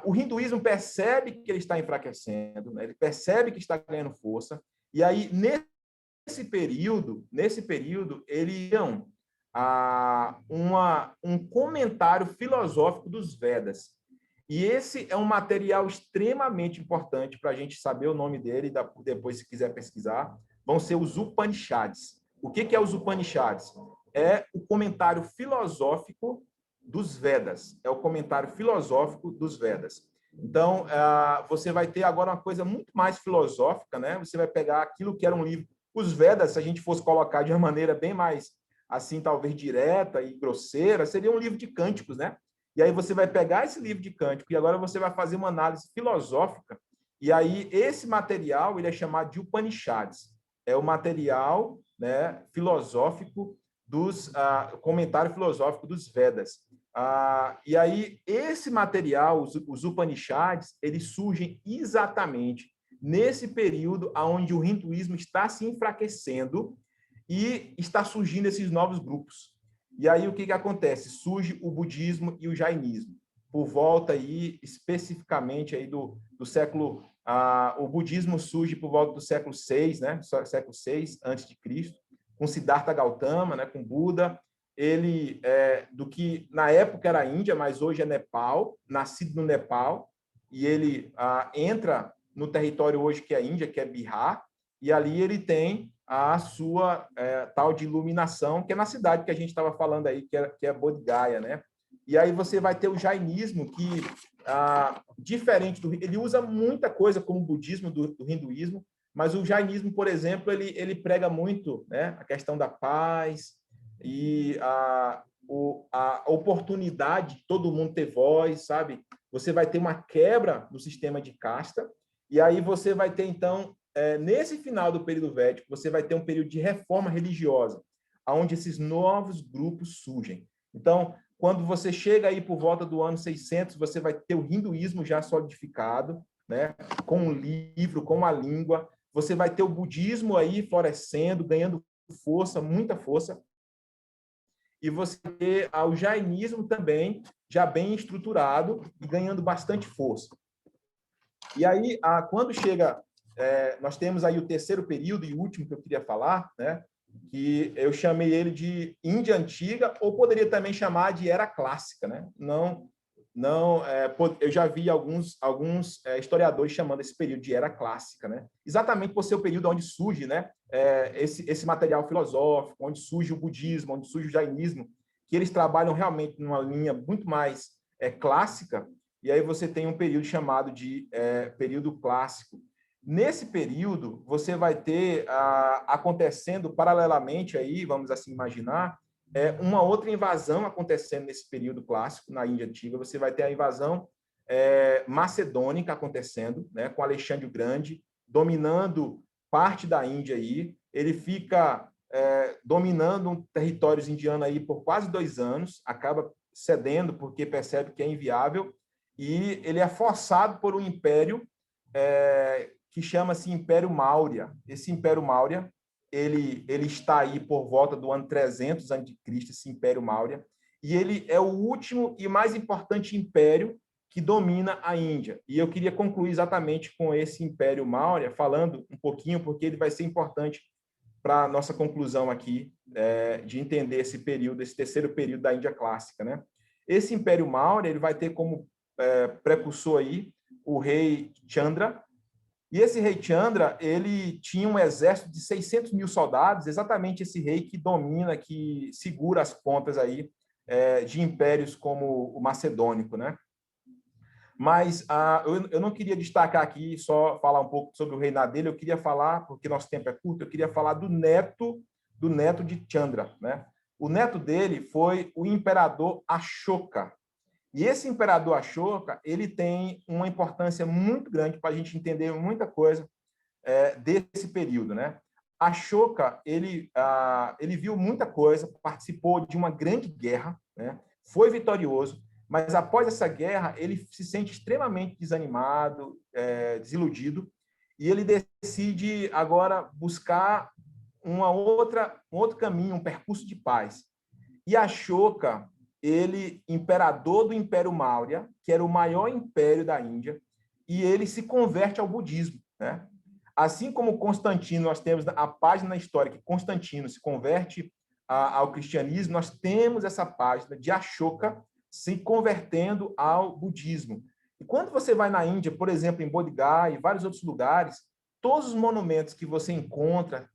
O hinduísmo percebe que ele está enfraquecendo, né? Ele percebe que está ganhando força, e aí, nesse período, eles dão um comentário filosófico dos Vedas. E esse é um material extremamente importante para a gente saber o nome dele, depois, se quiser pesquisar, vão ser os Upanishads. O que é os Upanishads? É o comentário filosófico dos Vedas. É o comentário filosófico dos Vedas. Então, você vai ter agora uma coisa muito mais filosófica, né? Você vai pegar aquilo que era um livro. Os Vedas, se a gente fosse colocar de uma maneira bem mais, assim, talvez direta e grosseira, seria um livro de cânticos, né? E aí você vai pegar esse livro de cântico e agora você vai fazer uma análise filosófica. E aí esse material ele é chamado de Upanishads. É o material, né, filosófico comentário filosófico dos Vedas. E aí esse material, os Upanishads, eles surgem exatamente nesse período onde o hinduísmo está se enfraquecendo e está surgindo esses novos grupos. E aí o que acontece? Surge o budismo e o jainismo. Por volta aí, especificamente aí do século... o budismo surge por volta do século VI, né? Século VI, antes de Cristo, com Siddhartha Gautama, né? Com Buda. Ele, do que na época era a Índia, mas hoje é Nepal, nascido no Nepal, e ele entra no território hoje que é a Índia, que é Bihar, e ali ele tem a sua tal de iluminação, que é na cidade que a gente estava falando aí, que é Bodh Gaya, né? E aí você vai ter o jainismo, que, diferente ele usa muita coisa como o budismo do hinduísmo, mas o jainismo, por exemplo, ele prega muito, né, a questão da paz e a oportunidade de todo mundo ter voz, sabe? Você vai ter uma quebra do sistema de casta, e aí você vai ter, então, nesse final do período védico, você vai ter um período de reforma religiosa, onde esses novos grupos surgem. Então, quando você chega aí por volta do ano 600, você vai ter o hinduísmo já solidificado, né? Com o livro, com a língua. Você vai ter o budismo aí florescendo, ganhando força, muita força. E você vai ter o jainismo também, já bem estruturado e ganhando bastante força. E aí, quando chega... nós temos aí o terceiro período e último que eu queria falar, né? Que eu chamei ele de Índia Antiga, ou poderia também chamar de Era Clássica, né? Eu já vi alguns historiadores chamando esse período de Era Clássica, né? Exatamente por ser o período onde surge, né, esse material filosófico, onde surge o budismo, onde surge o jainismo, que eles trabalham realmente numa linha muito mais clássica, e aí você tem um período chamado de período clássico. Nesse período, você vai ter acontecendo paralelamente aí, vamos assim imaginar, uma outra invasão acontecendo nesse período clássico, na Índia Antiga. Você vai ter a invasão macedônica acontecendo, né, com Alexandre o Grande, dominando parte da Índia aí. Ele fica dominando territórios indianos aí por quase 2 anos, acaba cedendo porque percebe que é inviável, e ele é forçado por um império que chama-se Império Maurya. Esse Império Maurya, ele está aí por volta do ano 300 a.C., esse Império Maurya, e ele é o último e mais importante império que domina a Índia. E eu queria concluir exatamente com esse Império Maurya, falando um pouquinho, porque ele vai ser importante para a nossa conclusão aqui, de entender esse período, esse terceiro período da Índia clássica, né? Esse Império Maurya, ele vai ter como precursor aí o rei Chandra. E esse rei Chandra, ele tinha um exército de 600 mil soldados, exatamente esse rei que domina, que segura as pontas aí de impérios como o macedônico, né? Mas eu não queria destacar aqui, só falar um pouco sobre o reinado dele, eu queria falar, porque nosso tempo é curto, eu queria falar do neto de Chandra, né? O neto dele foi o imperador Ashoka. E esse imperador Ashoka, ele tem uma importância muito grande para a gente entender muita coisa desse período, né? Ashoka, ele viu muita coisa, participou de uma grande guerra, né? Foi vitorioso, mas após essa guerra, ele se sente extremamente desanimado, desiludido, e ele decide agora buscar um outro caminho, um percurso de paz. E Ashoka, ele, imperador do Império Maurya, que era o maior império da Índia, e ele se converte ao budismo, né? Assim como Constantino, nós temos a página na história que Constantino se converte ao cristianismo, nós temos essa página de Ashoka se convertendo ao budismo. E quando você vai na Índia, por exemplo, em Bodh Gaya e vários outros lugares, todos os monumentos que você encontra,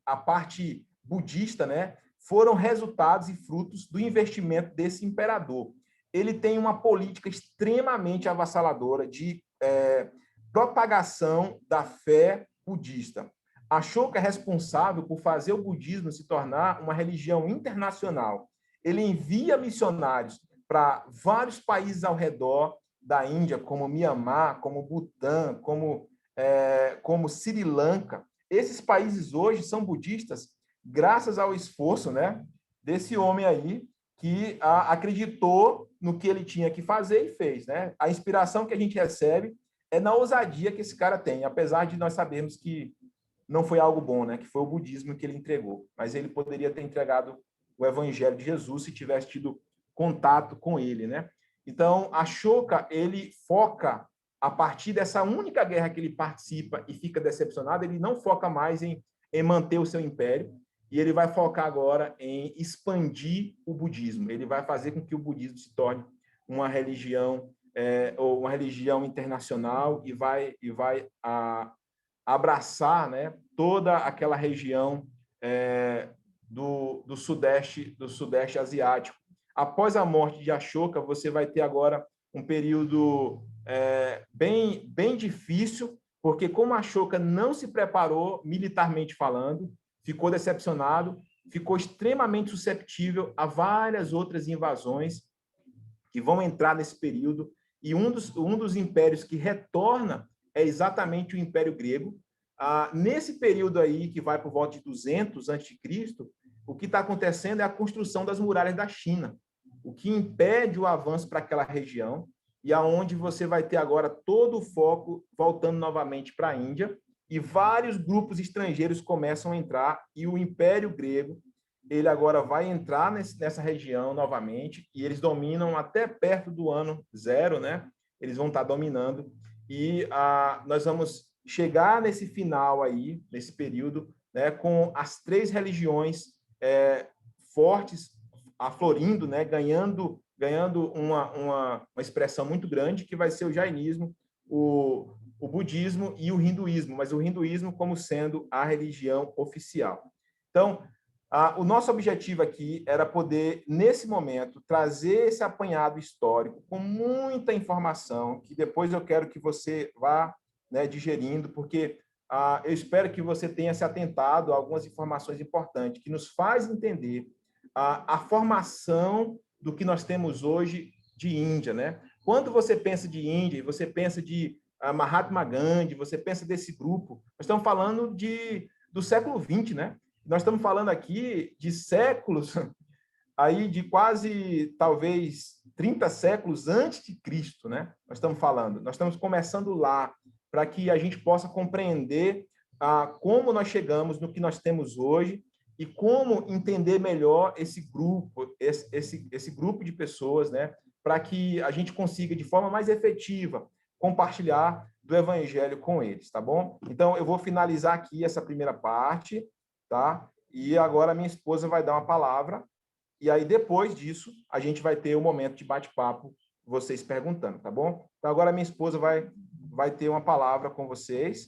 a parte budista, né, foram resultados e frutos do investimento desse imperador. Ele tem uma política extremamente avassaladora de propagação da fé budista. Ashoka é responsável por fazer o budismo se tornar uma religião internacional. Ele envia missionários para vários países ao redor da Índia, como Mianmar, como Butã, como Sri Lanka. Esses países hoje são budistas graças ao esforço, né, desse homem aí que acreditou no que ele tinha que fazer e fez, né? A inspiração que a gente recebe é na ousadia que esse cara tem, apesar de nós sabermos que não foi algo bom, né? Que foi o budismo que ele entregou. Mas ele poderia ter entregado o evangelho de Jesus se tivesse tido contato com ele, né? Então, Ashoka, ele foca, a partir dessa única guerra que ele participa e fica decepcionado, ele não foca mais em manter o seu império, e ele vai focar agora em expandir o budismo. Ele vai fazer com que o budismo se torne uma religião ou uma religião internacional e vai abraçar, né, toda aquela região do sudeste asiático. Após a morte de Ashoka, você vai ter agora um período bem difícil, porque como Ashoka não se preparou militarmente falando, ficou decepcionado, ficou extremamente susceptível a várias outras invasões que vão entrar nesse período, e um dos impérios que retorna é exatamente o Império Grego. Nesse período aí, que vai por volta de 200 a.C., o que está acontecendo é a construção das muralhas da China, o que impede o avanço para aquela região, e aonde você vai ter agora todo o foco voltando novamente para a Índia, e vários grupos estrangeiros começam a entrar, e o Império Grego, ele agora vai entrar nessa região novamente, e eles dominam até perto do ano 0, né? Eles vão estar dominando, e nós vamos chegar nesse final aí, nesse período, né, com as 3 religiões fortes aflorindo, né, ganhando uma expressão muito grande, que vai ser o jainismo, o budismo e o hinduísmo, mas o hinduísmo como sendo a religião oficial. Então, o nosso objetivo aqui era poder, nesse momento, trazer esse apanhado histórico com muita informação, que depois eu quero que você vá, né, digerindo, porque eu espero que você tenha se atentado a algumas informações importantes, que nos faz entender a formação do que nós temos hoje de Índia, né? Quando você pensa de Índia, você pensa de Mahatma Gandhi, você pensa desse grupo, nós estamos falando do século XX, né? Nós estamos falando aqui de séculos, aí de quase, talvez, 30 séculos antes de Cristo, né? Nós estamos começando lá, para que a gente possa compreender como nós chegamos no que nós temos hoje e como entender melhor esse grupo de pessoas, né? Para que a gente consiga, de forma mais efetiva, compartilhar do evangelho com eles, tá bom? Então, eu vou finalizar aqui essa primeira parte, tá? E agora a minha esposa vai dar uma palavra, e aí depois disso a gente vai ter um momento de bate-papo, vocês perguntando, tá bom? Então, agora a minha esposa vai ter uma palavra com vocês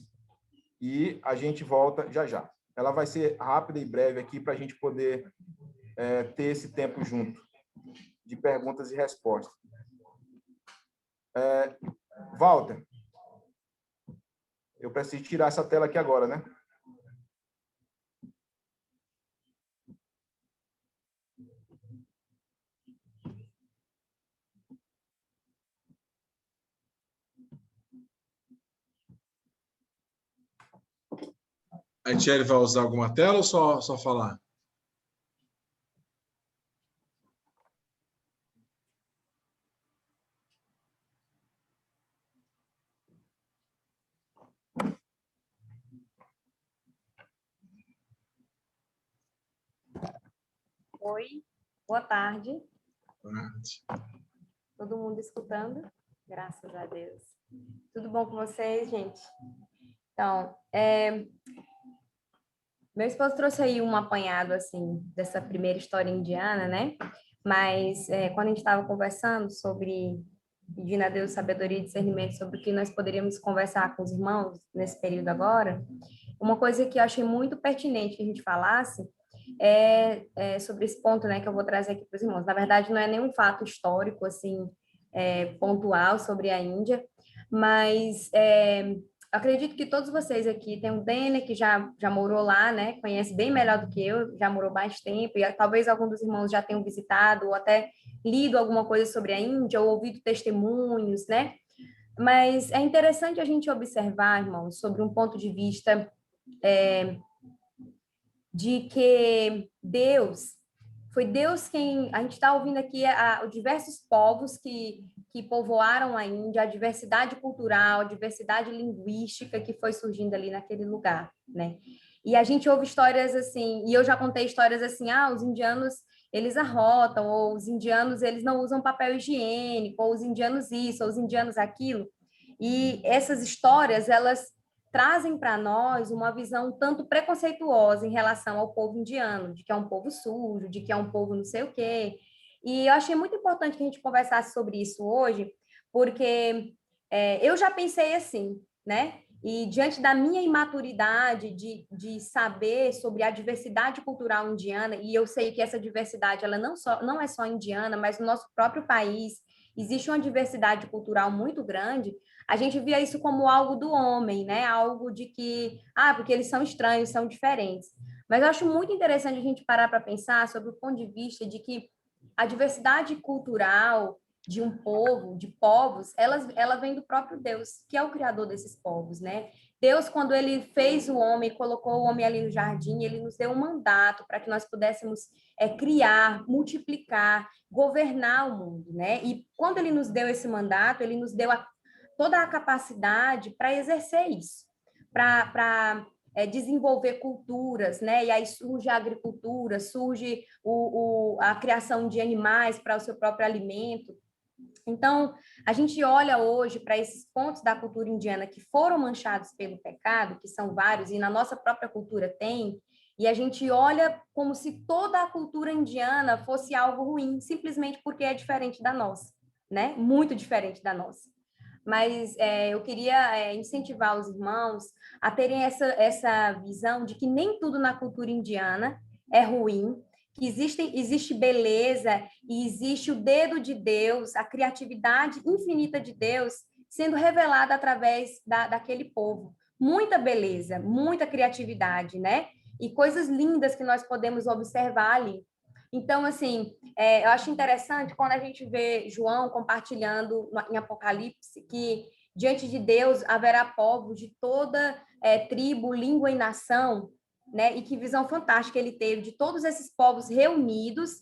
e a gente volta já já. Ela vai ser rápida e breve aqui para a gente poder ter esse tempo junto. de perguntas e respostas. Walter, eu preciso tirar essa tela aqui agora, né? A Etienne vai usar alguma tela ou só falar? Oi, boa tarde. Todo mundo escutando? Graças a Deus. Tudo bom com vocês, gente? Então, meu esposo trouxe aí um apanhado, assim, dessa primeira história indiana, né? Mas quando a gente estava conversando sobre, pedindo a Deus sabedoria e discernimento sobre o que nós poderíamos conversar com os irmãos nesse período agora, uma coisa que eu achei muito pertinente que a gente falasse sobre esse ponto, né, que eu vou trazer aqui para os irmãos. Na verdade, não é nenhum fato histórico, assim, pontual sobre a Índia, mas acredito que todos vocês aqui, tem o Dene, que já morou lá, né, conhece bem melhor do que eu, já morou mais tempo, e talvez algum dos irmãos já tenham visitado, ou até lido alguma coisa sobre a Índia, ou ouvido testemunhos, né, mas é interessante a gente observar, irmãos, sobre um ponto de vista de que foi Deus quem, a gente está ouvindo aqui os diversos povos que povoaram a Índia, a diversidade cultural, a diversidade linguística que foi surgindo ali naquele lugar, né? E a gente ouve histórias assim, e eu já contei histórias assim, os indianos, eles arrotam, ou os indianos, eles não usam papel higiênico, ou os indianos isso, ou os indianos aquilo. E essas histórias, elas trazem para nós uma visão tanto preconceituosa em relação ao povo indiano, de que é um povo sujo, de que é um povo não sei o quê. E eu achei muito importante que a gente conversasse sobre isso hoje, porque eu já pensei assim, né? E diante da minha imaturidade de saber sobre a diversidade cultural indiana, e eu sei que essa diversidade ela não é só indiana, mas no nosso próprio país existe uma diversidade cultural muito grande, a gente via isso como algo do homem, né? Algo de que, porque eles são estranhos, são diferentes. Mas eu acho muito interessante a gente parar para pensar sobre o ponto de vista de que a diversidade cultural de um povo, de povos, ela vem do próprio Deus, que é o criador desses povos, né? Deus, quando ele fez o homem, colocou o homem ali no jardim, ele nos deu um mandato para que nós pudéssemos criar, multiplicar, governar o mundo, né? E quando ele nos deu esse mandato, ele nos deu toda a capacidade para exercer isso, para desenvolver culturas, né? E aí surge a agricultura, surge a criação de animais para o seu próprio alimento. Então, a gente olha hoje para esses pontos da cultura indiana que foram manchados pelo pecado, que são vários, e na nossa própria cultura tem, e a gente olha como se toda a cultura indiana fosse algo ruim, simplesmente porque é diferente da nossa, né? Muito diferente da nossa. Mas eu queria incentivar os irmãos a terem essa visão de que nem tudo na cultura indiana é ruim, que existe beleza e existe o dedo de Deus, a criatividade infinita de Deus sendo revelada através daquele povo. Muita beleza, muita criatividade, né? E coisas lindas que nós podemos observar ali. Então, assim, eu acho interessante quando a gente vê João compartilhando em Apocalipse que diante de Deus haverá povos de toda tribo, língua e nação, né? E que visão fantástica ele teve de todos esses povos reunidos,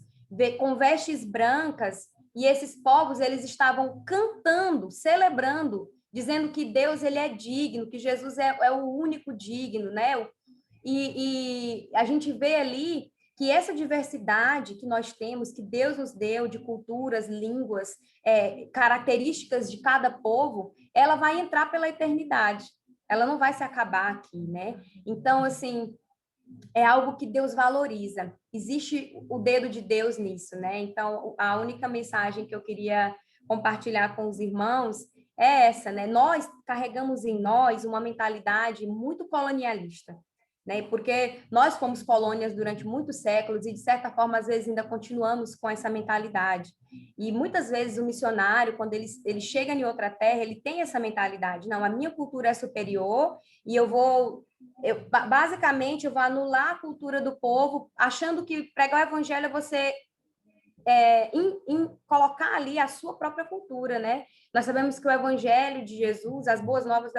com vestes brancas, e esses povos eles estavam cantando, celebrando, dizendo que Deus ele é digno, que Jesus é o único digno, né? E a gente vê ali que essa diversidade que nós temos, que Deus nos deu de culturas, línguas, características de cada povo, ela vai entrar pela eternidade. Ela não vai se acabar aqui, né? Então, assim, é algo que Deus valoriza. Existe o dedo de Deus nisso, né? Então, a única mensagem que eu queria compartilhar com os irmãos é essa, né? Nós carregamos em nós uma mentalidade muito colonialista. né? Porque nós fomos colônias durante muitos séculos e, de certa forma, às vezes ainda continuamos com essa mentalidade. E muitas vezes o missionário, quando ele chega em outra terra, ele tem essa mentalidade. Não, a minha cultura é superior e basicamente, eu vou anular a cultura do povo, achando que pregar o evangelho é você colocar ali a sua própria cultura, né? Nós sabemos que o evangelho de Jesus, as boas novas do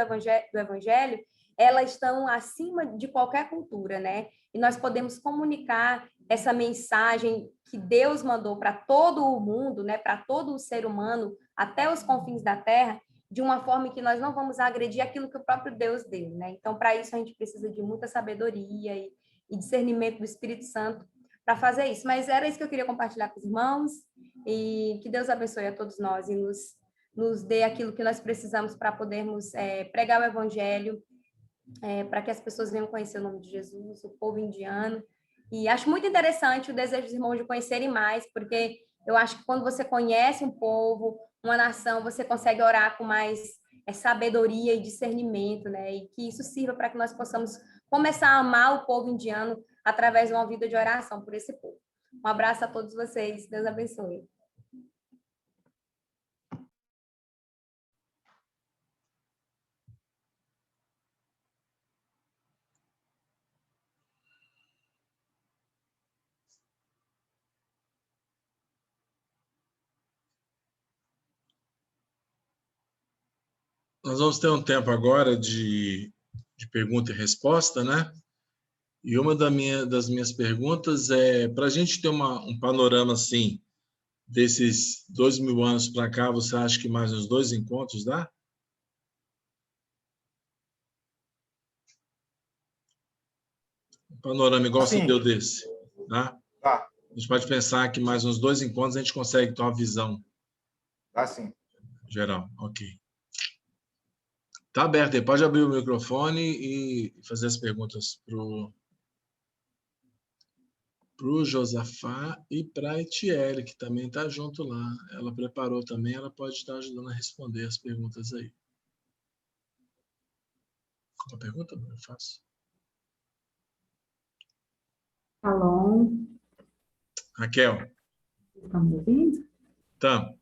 evangelho, elas estão acima de qualquer cultura, né? E nós podemos comunicar essa mensagem que Deus mandou para todo o mundo, né? Para todo o ser humano, até os confins da terra, de uma forma que nós não vamos agredir aquilo que o próprio Deus deu, né? Então, para isso, a gente precisa de muita sabedoria e discernimento do Espírito Santo para fazer isso. Mas era isso que eu queria compartilhar com os irmãos, e que Deus abençoe a todos nós e nos dê aquilo que nós precisamos para podermos pregar o evangelho, para que as pessoas venham conhecer o nome de Jesus, o povo indiano. E acho muito interessante o desejo dos irmãos de conhecerem mais, porque eu acho que quando você conhece um povo, uma nação, você consegue orar com mais sabedoria e discernimento, né? E que isso sirva para que nós possamos começar a amar o povo indiano através de uma vida de oração por esse povo. Um abraço a todos vocês. Deus abençoe. Nós vamos ter um tempo agora de pergunta e resposta, né? E uma das minhas perguntas é, para a gente ter um panorama assim, desses 2000 anos para cá, você acha que mais uns 2 encontros dá? Um panorama igual você deu desse, tá? Tá. A gente pode pensar que mais uns 2 encontros a gente consegue ter uma visão. Tá, sim. Geral, ok. Tá aberto aí, pode abrir o microfone e fazer as perguntas pro Josafá e para a Etiele, que também está junto lá. Ela preparou também, ela pode estar ajudando a responder as perguntas aí. Qual a pergunta? Eu faço. Alô? Raquel. Estão me ouvindo? Tá.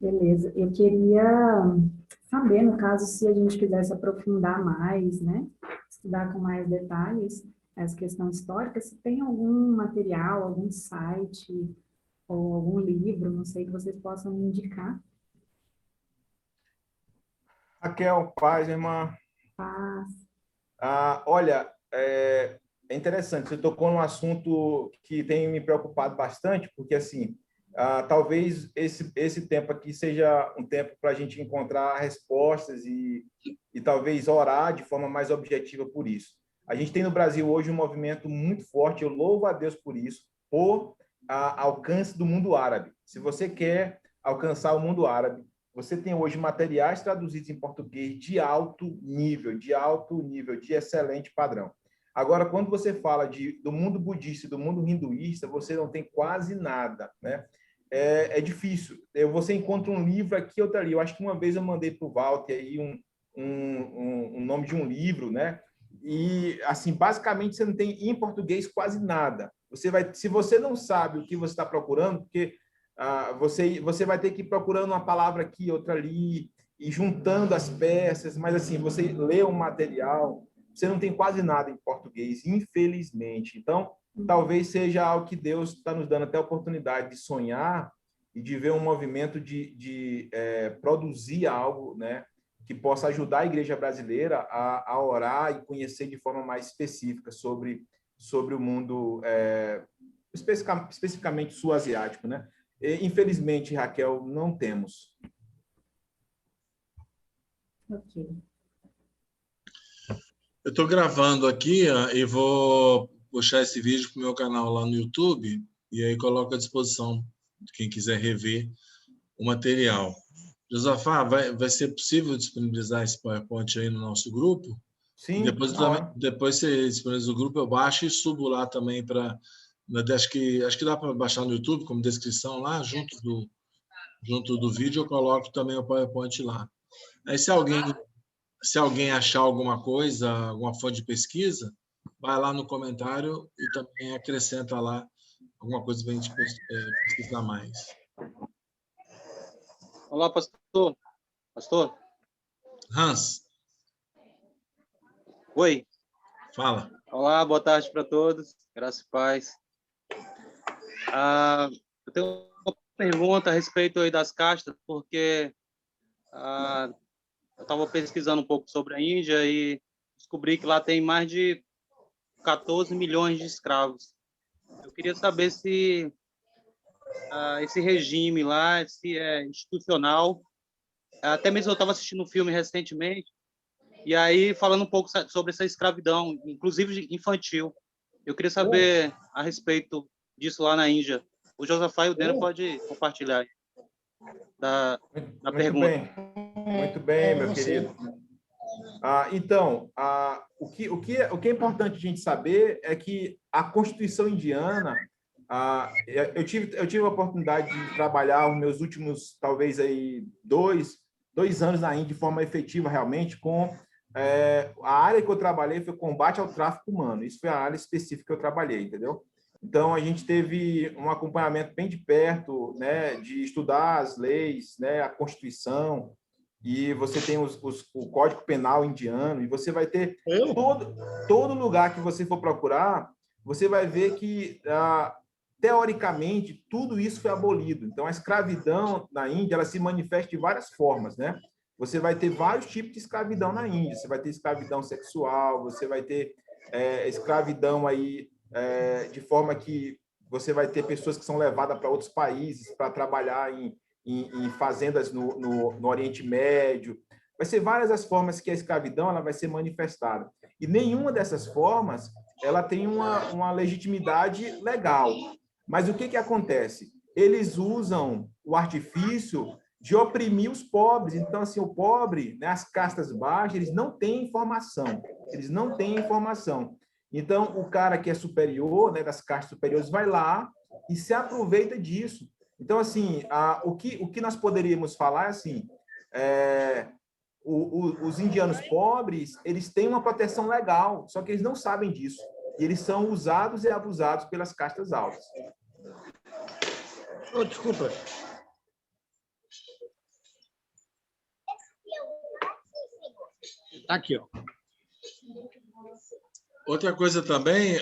Beleza. Eu queria saber, no caso, se a gente quisesse aprofundar mais, né? Estudar com mais detalhes essa questão histórica, se tem algum material, algum site ou algum livro, não sei, que vocês possam me indicar. Raquel, paz, irmã. Paz. Olha, é interessante, você tocou num assunto que tem me preocupado bastante, porque, assim, talvez esse tempo aqui seja um tempo para a gente encontrar respostas e talvez orar de forma mais objetiva por isso. A gente tem no Brasil hoje um movimento muito forte, eu louvo a Deus por isso, por alcance do mundo árabe. Se você quer alcançar o mundo árabe, você tem hoje materiais traduzidos em português de alto nível, de excelente padrão. Agora, quando você fala do mundo budista e do mundo hinduísta, você não tem quase nada, né? É difícil. Você encontra um livro aqui, outro ali. Eu acho que uma vez eu mandei para o Walter aí um nome de um livro, né? E, assim, basicamente, você não tem em português quase nada. Se você não sabe o que você está procurando, porque você vai ter que ir procurando uma palavra aqui, outra ali, e juntando as peças, mas, assim, você lê um material, você não tem quase nada em português, infelizmente. Então, talvez seja algo que Deus está nos dando até a oportunidade de sonhar e de ver um movimento de produzir algo, né, que possa ajudar a igreja brasileira a orar e conhecer de forma mais específica sobre o mundo, especificamente sul-asiático, né? E, infelizmente, Raquel, não temos. Ok. Eu estou gravando aqui e vou puxar esse vídeo para o meu canal lá no YouTube e aí coloco à disposição de quem quiser rever o material. Josafá, vai ser possível disponibilizar esse PowerPoint aí no nosso grupo? Sim, depois você disponibiliza o grupo, eu baixo e subo lá também para... Acho que dá para baixar no YouTube como descrição lá, junto do vídeo eu coloco também o PowerPoint lá. Aí se alguém achar alguma coisa, alguma fonte de pesquisa, vai lá no comentário e também acrescenta lá alguma coisa para a gente pesquisar mais. Olá, pastor. Pastor? Hans, Oi. fala. Olá, boa tarde para todos. Graça e paz. Eu tenho uma pergunta a respeito aí das castas, porque eu estava pesquisando um pouco sobre a Índia e descobri que lá tem mais de 14 milhões de escravos. Eu queria saber se esse regime lá, se é institucional. Até mesmo eu estava assistindo um filme recentemente, e aí falando um pouco sobre essa escravidão, inclusive infantil. Eu queria saber a respeito disso lá na Índia. O Josafá e o Dena pode compartilhar aí da pergunta. Muito bem, meu querido. Então, o que é importante a gente saber é que a Constituição indiana, eu tive a oportunidade de trabalhar os meus últimos, talvez, aí, dois anos na Índia de forma efetiva, realmente, com a área que eu trabalhei foi combate ao tráfico humano. Isso foi a área específica que eu trabalhei, entendeu? Então, a gente teve um acompanhamento bem de perto, né, de estudar as leis, né, a Constituição, e você tem o Código Penal indiano, e você vai ter todo lugar que você for procurar, você vai ver que, teoricamente, tudo isso foi abolido. Então, a escravidão na Índia, ela se manifesta de várias formas, né? Você vai ter vários tipos de escravidão na Índia. Você vai ter escravidão sexual, você vai ter escravidão aí, de forma que você vai ter pessoas que são levadas para outros países para trabalhar em fazendas no Oriente Médio. Vai ser várias as formas que a escravidão ela vai ser manifestada. E nenhuma dessas formas ela tem uma legitimidade legal. Mas o que acontece? Eles usam o artifício de oprimir os pobres. Então, assim, o pobre, né, as castas baixas, eles não têm informação. Eles não têm informação. Então, o cara que é superior, né, das castas superiores, vai lá e se aproveita disso. Então, assim, o que nós poderíamos falar é assim, os indianos pobres, eles têm uma proteção legal, só que eles não sabem disso. E eles são usados e abusados pelas castas altas. Desculpa. Aqui, ó. Outra coisa também,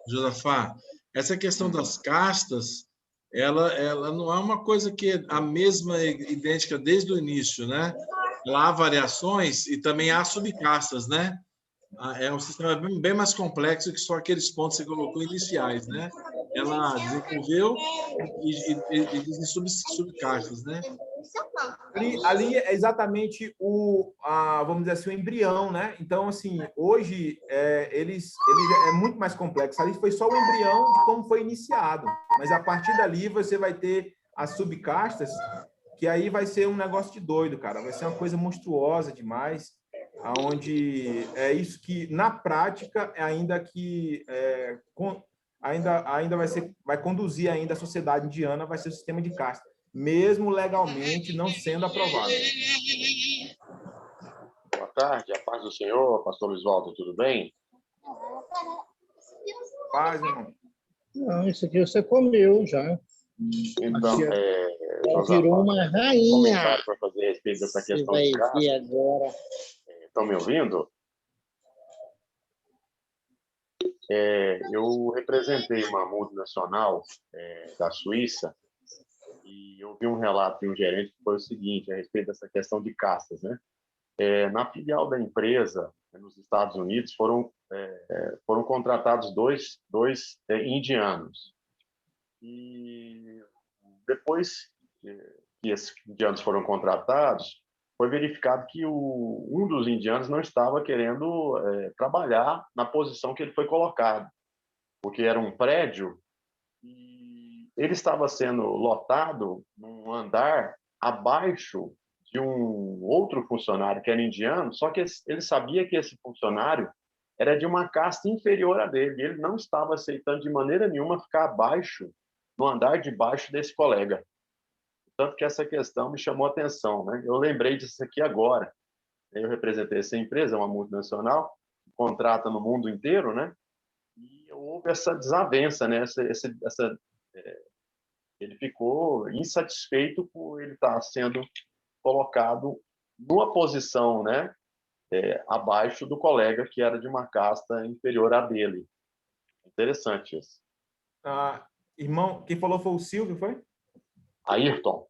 Josafá, essa questão das castas, ela não é uma coisa que é a mesma idêntica desde o início, né? Lá há variações e também há subcastas, né? É um sistema bem mais complexo que só aqueles pontos que você colocou iniciais, né? Ela desenvolveu e existem subcastas, né? Ali é exatamente vamos dizer assim, o embrião, né? Então, assim, hoje eles é muito mais complexo. Ali foi só o embrião de como foi iniciado, mas a partir dali você vai ter as subcastas, que aí vai ser um negócio de doido, cara. Vai ser uma coisa monstruosa demais, aonde é isso que na prática ainda vai conduzir ainda a sociedade indiana, vai ser o sistema de casta, mesmo legalmente não sendo aprovado. Boa tarde, a paz do Senhor, pastor Luizvaldo, tudo bem? Paz, irmão. Não, isso aqui você comeu já. Então, Virou uma rainha. Comentário para fazer a respeito dessa questão de casta. Você vai ver agora. Estão me ouvindo? Eu representei uma multinacional da Suíça e eu vi um relato de um gerente que foi o seguinte, a respeito dessa questão de castas, né? Na filial da empresa, nos Estados Unidos, foram contratados dois indianos. E depois que esses indianos foram contratados, foi verificado que um dos indianos não estava querendo trabalhar na posição que ele foi colocado, porque era um prédio e ele estava sendo lotado num andar abaixo de um outro funcionário que era indiano, só que ele sabia que esse funcionário era de uma casta inferior a dele, e ele não estava aceitando de maneira nenhuma ficar abaixo, no andar de baixo desse colega. Tanto que essa questão me chamou a atenção, né? Eu lembrei disso aqui agora. Eu representei essa empresa, uma multinacional, contrata no mundo inteiro, né? E houve essa desavença, né? Ele ficou insatisfeito por ele estar sendo colocado numa posição, né, abaixo do colega que era de uma casta inferior à dele. Interessante isso. Irmão, quem falou foi o Silvio, foi? Ayrton.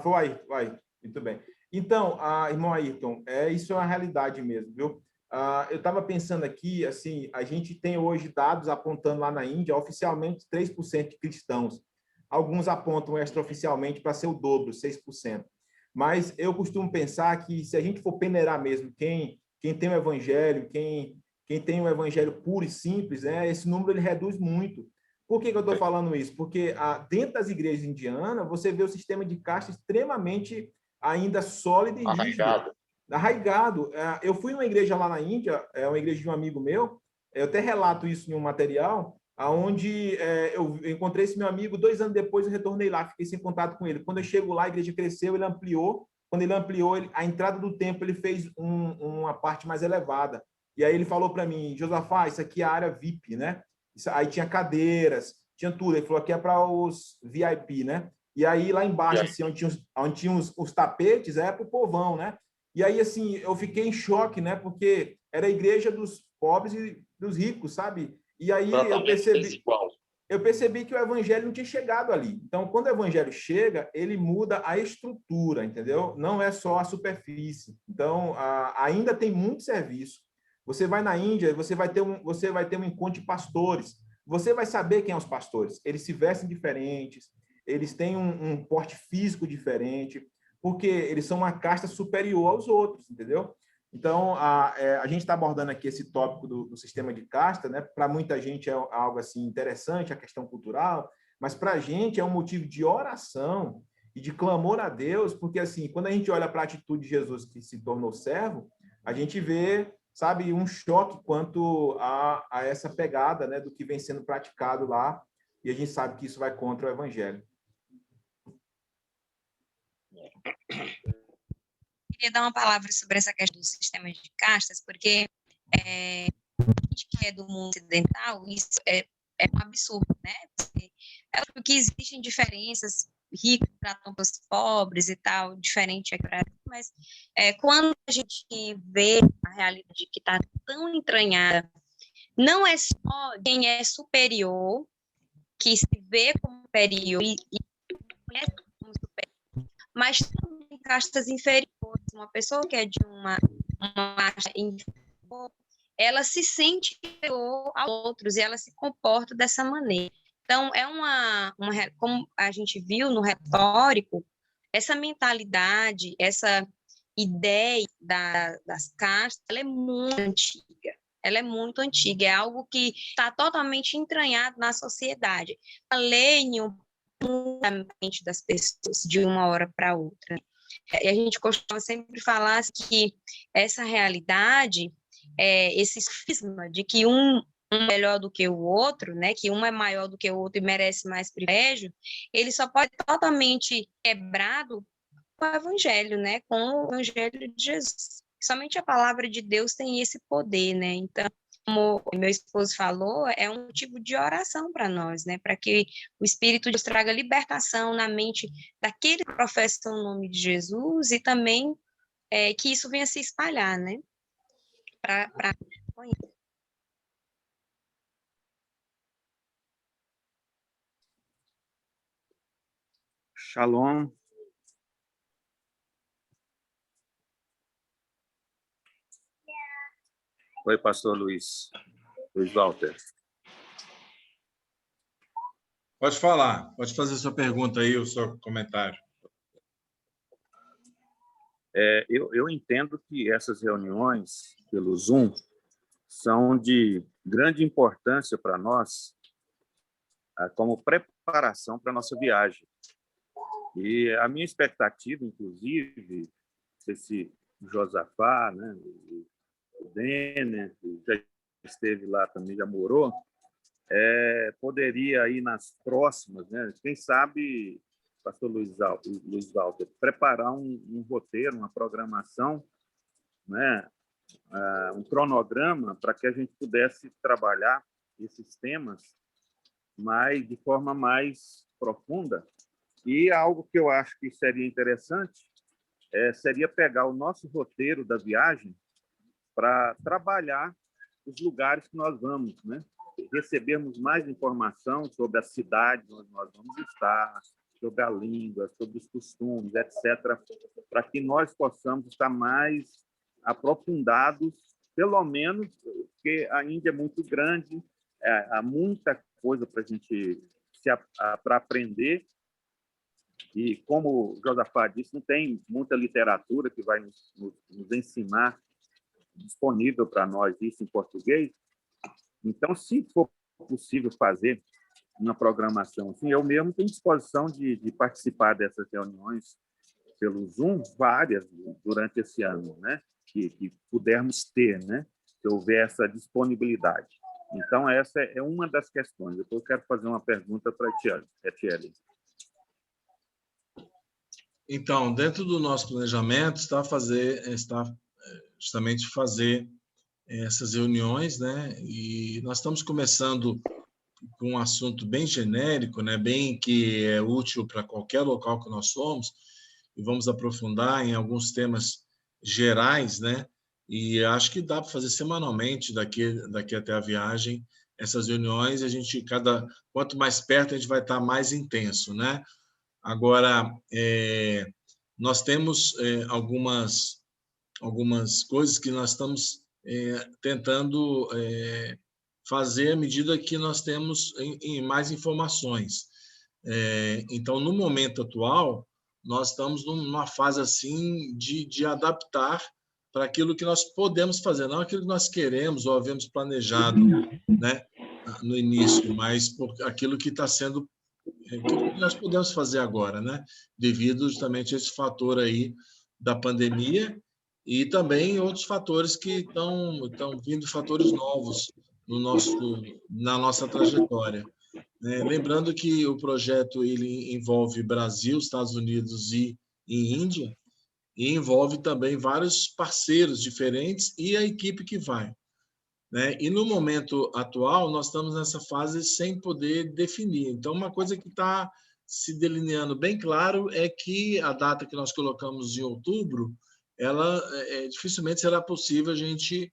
Foi aí, vai. Muito bem. Então, irmão Ayrton, isso é uma realidade mesmo, viu? Eu estava pensando aqui, assim, a gente tem hoje dados apontando lá na Índia, oficialmente 3% de cristãos. Alguns apontam extraoficialmente para ser o dobro, 6%. Mas eu costumo pensar que se a gente for peneirar mesmo quem tem o evangelho, quem tem o evangelho puro e simples, né, esse número ele reduz muito. Por que eu estou falando isso? Porque dentro das igrejas indianas, você vê o sistema de casta extremamente ainda sólido e rígido. Arraigado. Eu fui numa igreja lá na Índia, uma igreja de um amigo meu, eu até relato isso em um material, onde eu encontrei esse meu amigo, 2 anos depois eu retornei lá, fiquei sem contato com ele. Quando eu chego lá, a igreja cresceu, ele ampliou. Quando ele ampliou, a entrada do templo, ele fez uma parte mais elevada. E aí ele falou para mim, Josafá, isso aqui é a área VIP, né? Aí tinha cadeiras, tinha tudo. Ele falou que é para os VIP, né? E aí lá embaixo, assim, onde tinha os tapetes, para o povão, né? E aí, assim, eu fiquei em choque, né? Porque era a igreja dos pobres e dos ricos, sabe? E aí eu percebi que o evangelho não tinha chegado ali. Então, quando o evangelho chega, ele muda a estrutura, entendeu? Não é só a superfície. Então, ainda tem muito serviço. Você vai na Índia, você vai ter um encontro de pastores. Você vai saber quem são os pastores. Eles se vestem diferentes, eles têm um porte físico diferente, porque eles são uma casta superior aos outros, entendeu? Então, a gente está abordando aqui esse tópico do sistema de casta, né? Para muita gente é algo assim interessante, a questão cultural, mas para a gente é um motivo de oração e de clamor a Deus, porque assim, quando a gente olha para a atitude de Jesus que se tornou servo, a gente vê, sabe, um choque quanto a essa pegada, né, do que vem sendo praticado lá, e a gente sabe que isso vai contra o evangelho. Queria dar uma palavra sobre essa questão do sistema de castas, porque a gente que é do mundo ocidental, isso é um absurdo, né? Porque existem diferenças, ricos tratam os pobres e tal, diferente aqui, mas quando a gente vê a realidade que está tão entranhada, não é só quem é superior, que se vê como superior e conhece como superior, mas também castas inferiores. Uma pessoa que é de uma casta inferior, ela se sente inferior a outros e ela se comporta dessa maneira. Então, como a gente viu no retórico, essa mentalidade, essa ideia das castas, ela é muito antiga. Ela é muito antiga, é algo que está totalmente entranhado na sociedade. A lei mente das pessoas de uma hora para outra. E a gente costuma sempre falar que essa realidade, esse sofisma de que um melhor do que o outro, né, que um é maior do que o outro e merece mais privilégio, ele só pode ser totalmente quebrado com o evangelho, né, com o evangelho de Jesus. Somente a palavra de Deus tem esse poder, né? Então, como meu esposo falou, é um motivo de oração para nós, né? Para que o Espírito de Deus traga libertação na mente daquele que professa o nome de Jesus e também que isso venha se espalhar, né? Para Shalom. Oi, pastor Luiz Walter. Pode falar, pode fazer sua pergunta aí, o seu comentário. Eu entendo que essas reuniões pelo Zoom são de grande importância para nós, como preparação para a nossa viagem. E a minha expectativa, inclusive, esse Josafá, né, o Denner, que já esteve lá também, já morou, poderia ir nas próximas, né? Quem sabe, pastor Luiz Walter, preparar um roteiro, uma programação, né? um cronograma para que a gente pudesse trabalhar esses temas de forma mais profunda. E algo que eu acho que seria interessante seria pegar o nosso roteiro da viagem para trabalhar os lugares que nós vamos, né? Recebermos mais informação sobre a cidade onde nós vamos estar, sobre a língua, sobre os costumes, etc., para que nós possamos estar mais aprofundados, pelo menos, porque a Índia é muito grande, há muita coisa para a gente para aprender, e como o Josafá disse, não tem muita literatura que vai nos ensinar, disponível para nós isso em português. Então, se for possível fazer uma programação assim, eu mesmo tenho disposição de participar dessas reuniões pelo Zoom, várias durante esse ano, né? Que pudermos ter, né? Se houver essa disponibilidade. Então, essa é uma das questões. Depois eu quero fazer uma pergunta para a Tiele. Então, dentro do nosso planejamento, está justamente fazer essas reuniões, né? E nós estamos começando com um assunto bem genérico, né? Bem que é útil para qualquer local que nós somos, e vamos aprofundar em alguns temas gerais, né? E acho que dá para fazer semanalmente daqui até a viagem essas reuniões. A gente quanto mais perto a gente vai estar mais intenso, né? Agora nós temos algumas coisas que nós estamos tentando fazer à medida que nós temos mais informações. Então, no momento atual, nós estamos numa fase assim de adaptar para aquilo que nós podemos fazer, não aquilo que nós queremos ou havíamos planejado, né, no início, mas por aquilo que está sendo, que nós podemos fazer agora, né, devido justamente a esse fator aí da pandemia e também outros fatores que estão vindo, fatores novos na nossa trajetória. Lembrando que o projeto ele envolve Brasil, Estados Unidos e Índia, e envolve também vários parceiros diferentes e a equipe que vai, né? E no momento atual, nós estamos nessa fase sem poder definir. Então, uma coisa que está se delineando bem claro é que a data que nós colocamos em outubro, ela dificilmente será possível a gente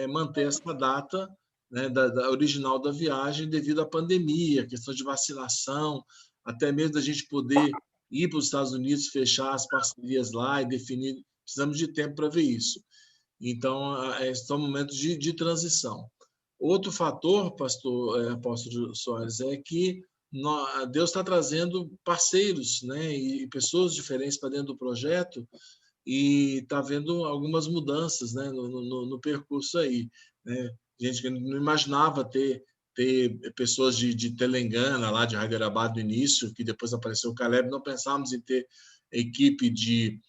manter essa data, né, da original da viagem devido à pandemia, questão de vacinação, até mesmo da gente poder ir para os Estados Unidos, fechar as parcerias lá e definir. Precisamos de tempo para ver isso. Então, são momentos de transição. Outro fator, apóstolo Soares, é que Deus está trazendo parceiros, né, e pessoas diferentes para dentro do projeto, e está havendo algumas mudanças, né, no percurso aí, né? Gente que não imaginava ter pessoas de Telangana, lá de Hyderabad no início, que depois apareceu o Caleb, não pensávamos em ter equipe de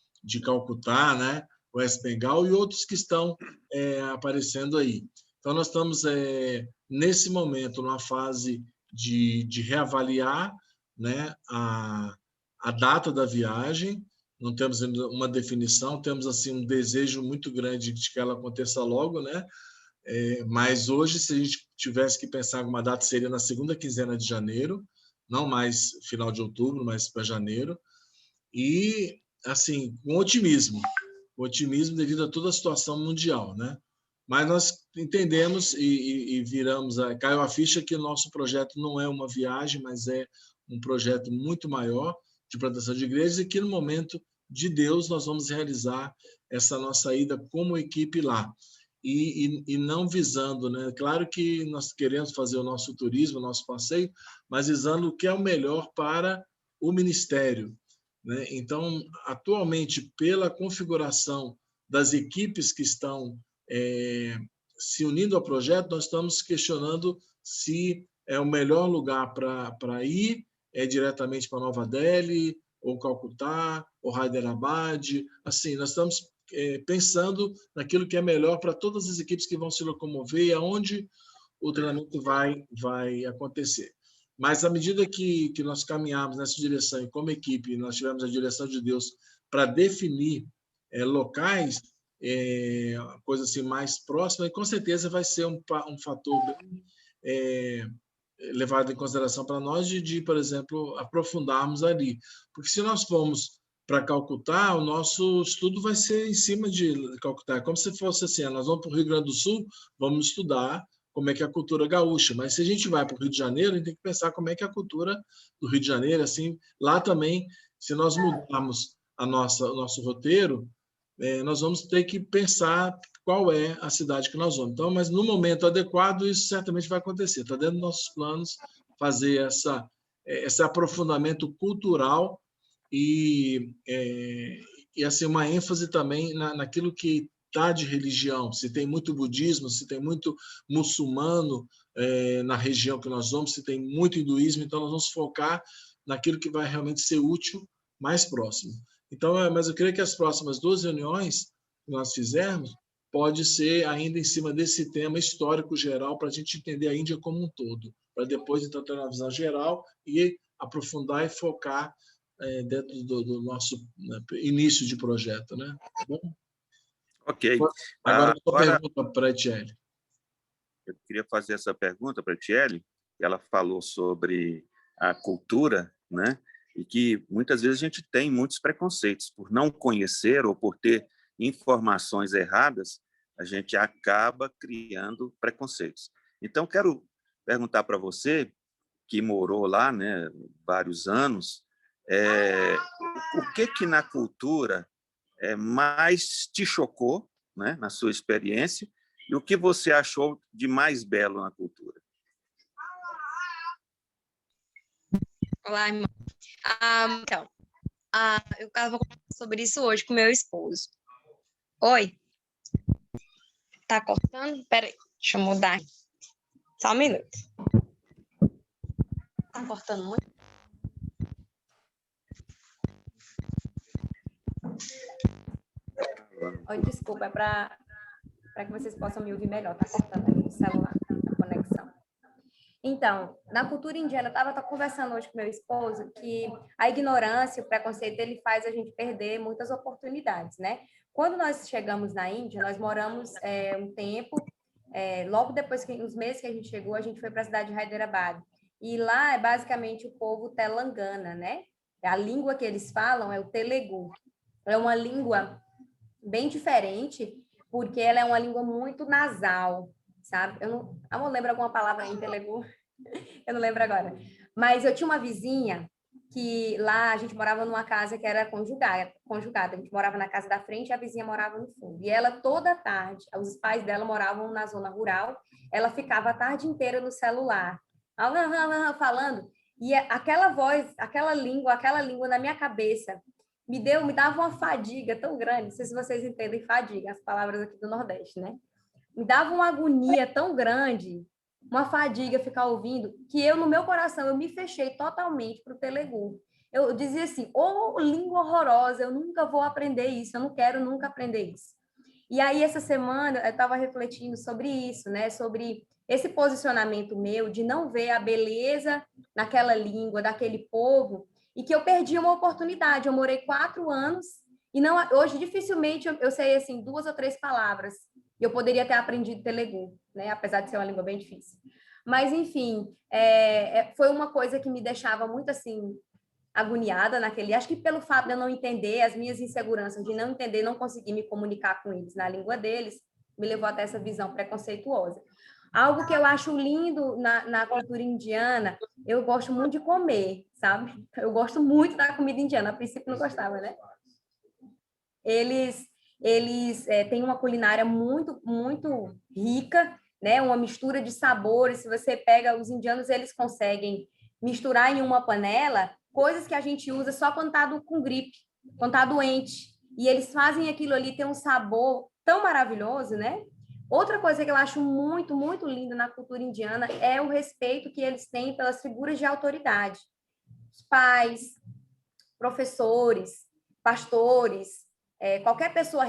Calcutá, né, West Bengal e outros que estão aparecendo aí. Então, nós estamos, nesse momento, numa fase de reavaliar, né, a data da viagem. Não temos uma definição, temos assim um desejo muito grande de que ela aconteça logo, né? Mas hoje, se a gente tivesse que pensar em alguma data, seria na segunda quinzena de janeiro, não mais final de outubro, mas para janeiro. E, assim, com otimismo devido a toda a situação mundial, né? Mas nós entendemos e caiu a ficha que o nosso projeto não é uma viagem, mas é um projeto muito maior de plantação de igrejas e que, no momento de Deus, nós vamos realizar essa nossa ida como equipe lá. E não visando, né? Claro que nós queremos fazer o nosso turismo, o nosso passeio, mas visando o que é o melhor para o ministério, né? Então, atualmente, pela configuração das equipes que estão se unindo ao projeto, nós estamos questionando se é o melhor lugar para ir diretamente para Nova Delhi, ou Calcutá, ou Hyderabad. Assim, nós estamos pensando naquilo que é melhor para todas as equipes que vão se locomover e aonde o treinamento vai acontecer. Mas, à medida que nós caminhamos nessa direção e como equipe nós tivemos a direção de Deus para definir locais, uma coisa assim mais próxima, e com certeza vai ser um fator bem levado em consideração para nós por exemplo, aprofundarmos ali. Porque se nós formos para Calcutá, o nosso estudo vai ser em cima de Calcutá. É como se fosse assim, nós vamos para o Rio Grande do Sul, vamos estudar como é que é a cultura gaúcha. Mas se a gente vai para o Rio de Janeiro, a gente tem que pensar como é que é a cultura do Rio de Janeiro. Assim, lá também, se nós mudarmos o nosso roteiro, nós vamos ter que pensar qual é a cidade que nós vamos. Então, mas no momento adequado, isso certamente vai acontecer. Está dentro dos nossos planos fazer esse aprofundamento cultural e assim, uma ênfase também naquilo que está de religião. Se tem muito budismo, se tem muito muçulmano na região que nós vamos, se tem muito hinduísmo, então nós vamos focar naquilo que vai realmente ser útil mais próximo. Então, mas eu creio que as próximas 2 reuniões que nós fizermos pode ser ainda em cima desse tema histórico geral para a gente entender a Índia como um todo, para depois então ter uma visão geral e aprofundar e focar dentro do nosso início de projeto, né? Tá bom? Ok. Agora a pergunta para a Etienne. Eu queria fazer essa pergunta para a Etienne. Ela falou sobre a cultura, né? E que muitas vezes a gente tem muitos preconceitos por não conhecer ou por ter informações erradas, a gente acaba criando preconceitos. Então, quero perguntar para você, que morou lá, né, vários anos, o que na cultura mais te chocou, né, na sua experiência, e o que você achou de mais belo na cultura? Olá, irmão. Então, eu estava conversando sobre isso hoje com meu esposo. Oi? Tá cortando? Peraí, deixa eu mudar. Só um minuto. Tá cortando muito? Oi, desculpa, é para que vocês possam me ouvir melhor. Tá cortando aí no celular, a conexão. Então, na cultura indiana, eu estava conversando hoje com meu esposo que a ignorância, o preconceito, ele faz a gente perder muitas oportunidades, né? Quando nós chegamos na Índia, nós moramos um tempo, logo depois, nos meses que a gente chegou, a gente foi para a cidade de Hyderabad. E lá é basicamente o povo telangana, né? A língua que eles falam é o Telugu. É uma língua bem diferente, porque ela é uma língua muito nasal, sabe? Eu não lembro alguma palavra em Telugu, eu não lembro agora. Mas eu tinha uma vizinha que lá a gente morava numa casa que era conjugada. A gente morava na casa da frente e a vizinha morava no fundo. E ela toda tarde, os pais dela moravam na zona rural, ela ficava a tarde inteira no celular, falando. E aquela voz, aquela língua na minha cabeça me dava uma fadiga tão grande. Não sei se vocês entendem fadiga, as palavras aqui do Nordeste, né? Me dava uma agonia tão grande, uma fadiga ficar ouvindo, que eu, no meu coração, eu me fechei totalmente para o Telugu. Eu dizia assim, língua horrorosa, eu nunca vou aprender isso, eu não quero nunca aprender isso. E aí, essa semana, eu estava refletindo sobre isso, né? Sobre esse posicionamento meu de não ver a beleza naquela língua, daquele povo, e que eu perdi uma oportunidade. Eu morei 4 anos e hoje dificilmente eu sei assim 2 ou 3 palavras. E eu poderia ter aprendido Telugu, né? Apesar de ser uma língua bem difícil. Mas enfim, foi uma coisa que me deixava muito assim agoniada naquele. Acho que pelo fato de eu não entender as minhas inseguranças, de não entender, não conseguir me comunicar com eles na língua deles, me levou até essa visão preconceituosa. Algo que eu acho lindo na cultura indiana, eu gosto muito de comer, sabe? Eu gosto muito da comida indiana. A princípio não gostava, né? Eles têm uma culinária muito, muito rica, né? Uma mistura de sabores. Se você pega os indianos, eles conseguem misturar em uma panela coisas que a gente usa só quando está com gripe, quando está doente. E eles fazem aquilo ali ter um sabor tão maravilhoso, né? Outra coisa que eu acho muito, muito linda na cultura indiana é o respeito que eles têm pelas figuras de autoridade. Os pais, professores, pastores, qualquer pessoa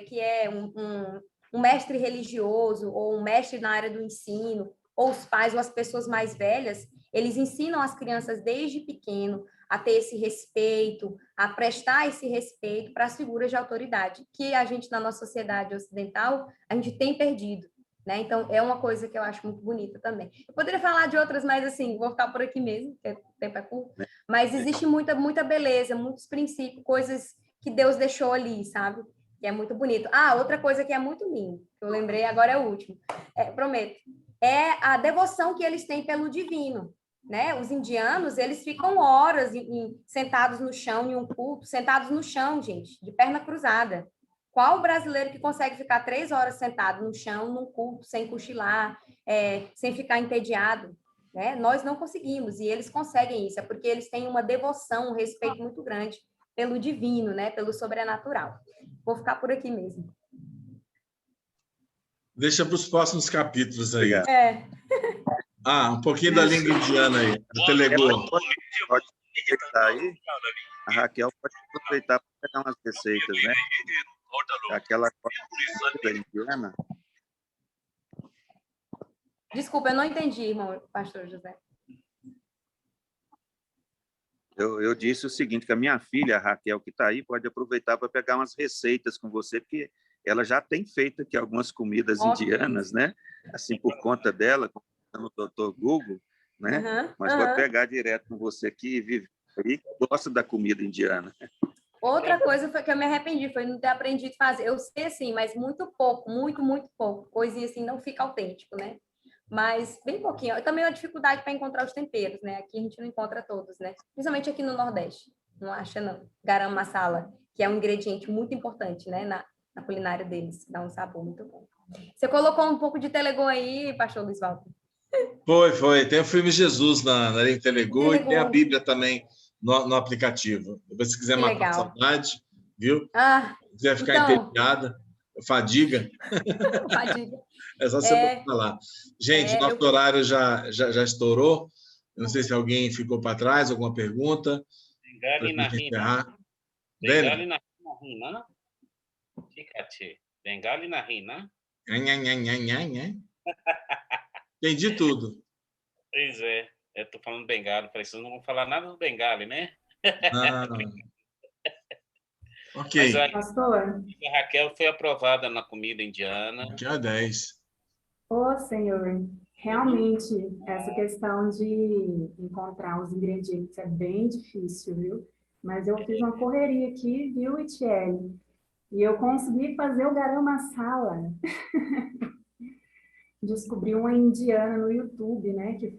que é um mestre religioso ou um mestre na área do ensino, ou os pais, ou as pessoas mais velhas, eles ensinam as crianças desde pequeno a ter esse respeito, a prestar esse respeito para as figuras de autoridade, que a gente, na nossa sociedade ocidental, a gente tem perdido, né? Então, é uma coisa que eu acho muito bonita também. Eu poderia falar de outras, mas, assim, vou ficar por aqui mesmo, porque o tempo é curto. Mas existe muita beleza, muitos princípios, coisas que Deus deixou ali, sabe? Que é muito bonito. Ah, outra coisa que é muito linda, que eu lembrei, agora é o último, prometo, é a devoção que eles têm pelo divino, né? Os indianos, eles ficam horas sentados no chão, em um culto, sentados no chão, gente, de perna cruzada. Qual brasileiro que consegue ficar 3 horas sentado no chão, num culto, sem cochilar, sem ficar entediado? Né? Nós não conseguimos, e eles conseguem isso, é porque eles têm uma devoção, um respeito muito grande pelo divino, né? Pelo sobrenatural. Vou ficar por aqui mesmo. Deixa para os próximos capítulos aí. Um pouquinho da língua indiana aí, do Telugu. Pode aproveitar aí. A Raquel pode aproveitar para pegar umas receitas, né? Aquela coisa indiana. Desculpa, eu não entendi, irmão, pastor José. Eu disse o seguinte, que a minha filha, a Raquel, que está aí, pode aproveitar para pegar umas receitas com você, porque ela já tem feito aqui algumas comidas indianas, né? Assim, por conta dela, no Dr. Google, né? Mas vou pegar direto com você que vive aí, gosta da comida indiana. Outra coisa foi que eu me arrependi, foi não ter aprendido a fazer. Eu sei, assim, mas muito pouco, muito pouco. Coisinha assim, não fica autêntico, né? Mas bem pouquinho. Também é uma dificuldade para encontrar os temperos, né? Aqui a gente não encontra todos, né? Principalmente aqui no Nordeste. Não acha, não. Garam masala, que é um ingrediente muito importante, né? Na culinária deles. Dá um sabor muito bom. Você colocou um pouco de Telugu aí, pastor Luiz Walter? Foi. Tem o filme Jesus na língua Telugu e tem a Bíblia também no aplicativo. Depois, se quiser matar a saudade, viu? Se quiser ficar entediada, fadiga. É só você falar. Gente, nosso horário já estourou. Eu não sei se alguém ficou para trás, alguma pergunta. Bengali na Rina. Bengali na Rina. Entendi tudo. Pois é. Eu estou falando Bengali. Falei, vocês não vão falar nada do Bengali, né? Ok. Mas a Raquel foi aprovada na comida indiana. Que é 10. Senhor, realmente, essa questão de encontrar os ingredientes é bem difícil, viu? Mas eu fiz uma correria aqui, viu, Itiele? E eu consegui fazer o garam masala. Descobri uma indiana no YouTube, né, que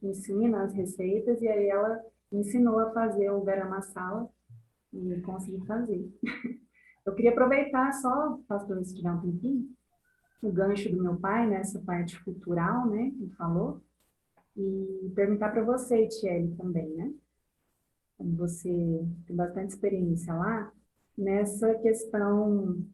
ensina as receitas, e aí ela ensinou a fazer o garam masala e consegui fazer. Eu queria aproveitar só, pastor, se tiver um tempinho, o gancho do meu pai, nessa parte cultural, né, que falou, e perguntar para você, Tiele, também, né? Você tem bastante experiência lá, nessa questão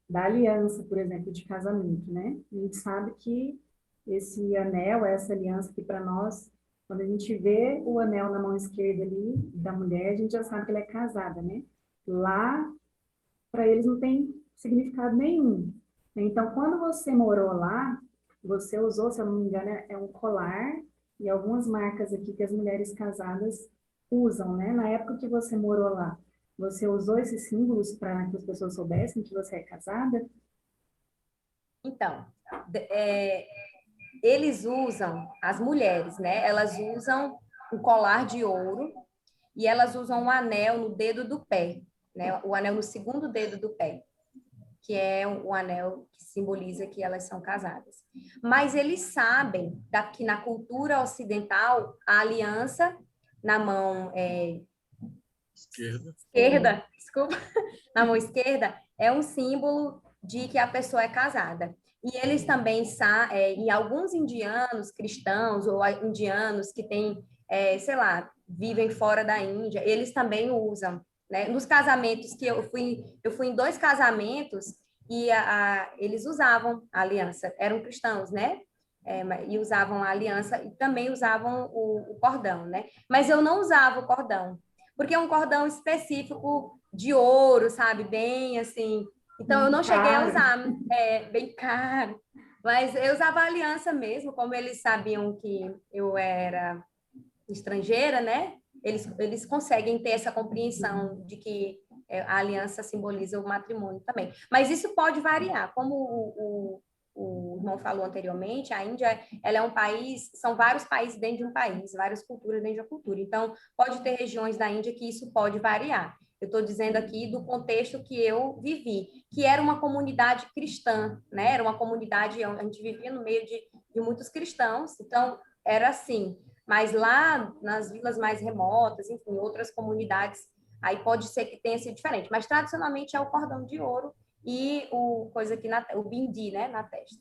da aliança, por exemplo, de casamento, né? A gente sabe que esse anel, essa aliança que para nós, quando a gente vê o anel na mão esquerda ali da mulher, a gente já sabe que ela é casada, né? Lá, para eles não tem significado nenhum. Então, quando você morou lá, você usou, se eu não me engano, é um colar e algumas marcas aqui que as mulheres casadas usam, né? Na época que você morou lá, você usou esses símbolos para que as pessoas soubessem que você é casada? Então, eles usam, as mulheres, né? Elas usam um colar de ouro e elas usam um anel no dedo do pé, né? O anel no segundo dedo do pé, que é o anel que simboliza que elas são casadas. Mas eles sabem que na cultura ocidental, a aliança na mão esquerda, desculpa, na mão esquerda, é um símbolo de que a pessoa é casada. E eles também, em alguns indianos cristãos ou indianos que têm, sei lá, vivem fora da Índia, eles também usam, né? Nos casamentos que eu fui em 2 casamentos e eles usavam a aliança, eram cristãos, né? E usavam a aliança e também usavam o cordão, né? Mas eu não usava o cordão, porque é um cordão específico de ouro, sabe? Bem assim. Então, eu não cheguei a usar. Bem caro. Mas eu usava a aliança mesmo, como eles sabiam que eu era estrangeira, né? Eles conseguem ter essa compreensão de que a aliança simboliza o matrimônio também. Mas isso pode variar, como o irmão falou anteriormente, a Índia, ela é um país, são vários países dentro de um país, várias culturas dentro de uma cultura. Então, pode ter regiões da Índia que isso pode variar. Eu estou dizendo aqui do contexto que eu vivi, que era uma comunidade cristã, né? Era uma comunidade, a gente vivia no meio de muitos cristãos, então era assim. Mas lá nas vilas mais remotas, enfim, outras comunidades, aí pode ser que tenha sido diferente. Mas tradicionalmente é o cordão de ouro e o coisa aqui o bindi, né, na testa.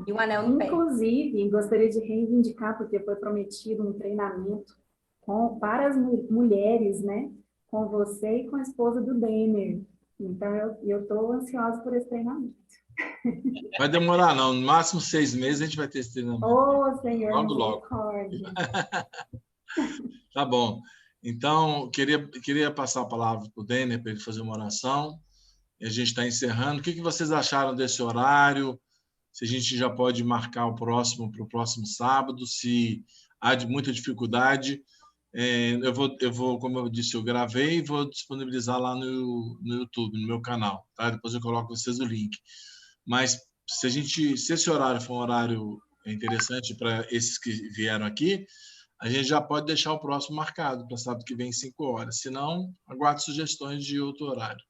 E o anel no pé. Inclusive, gostaria de reivindicar, porque foi prometido um treinamento para as mulheres, né? Com você e com a esposa do Denner. Então, eu estou ansiosa por esse treinamento. Vai demorar, não. No máximo 6 meses a gente vai ter esse treinamento. Oh, Senhor, logo, logo. Tá bom. Então, queria passar a palavra para o Denner para ele fazer uma oração. E a gente está encerrando. O que vocês acharam desse horário? Se a gente já pode marcar para o próximo sábado, se há muita dificuldade. Eu vou, como eu disse, eu gravei e vou disponibilizar lá no YouTube, no meu canal. Tá? Depois eu coloco para vocês o link. Mas se esse horário for um horário interessante para esses que vieram aqui, a gente já pode deixar o próximo marcado para sábado que vem, 5 horas. Se não, aguardo sugestões de outro horário.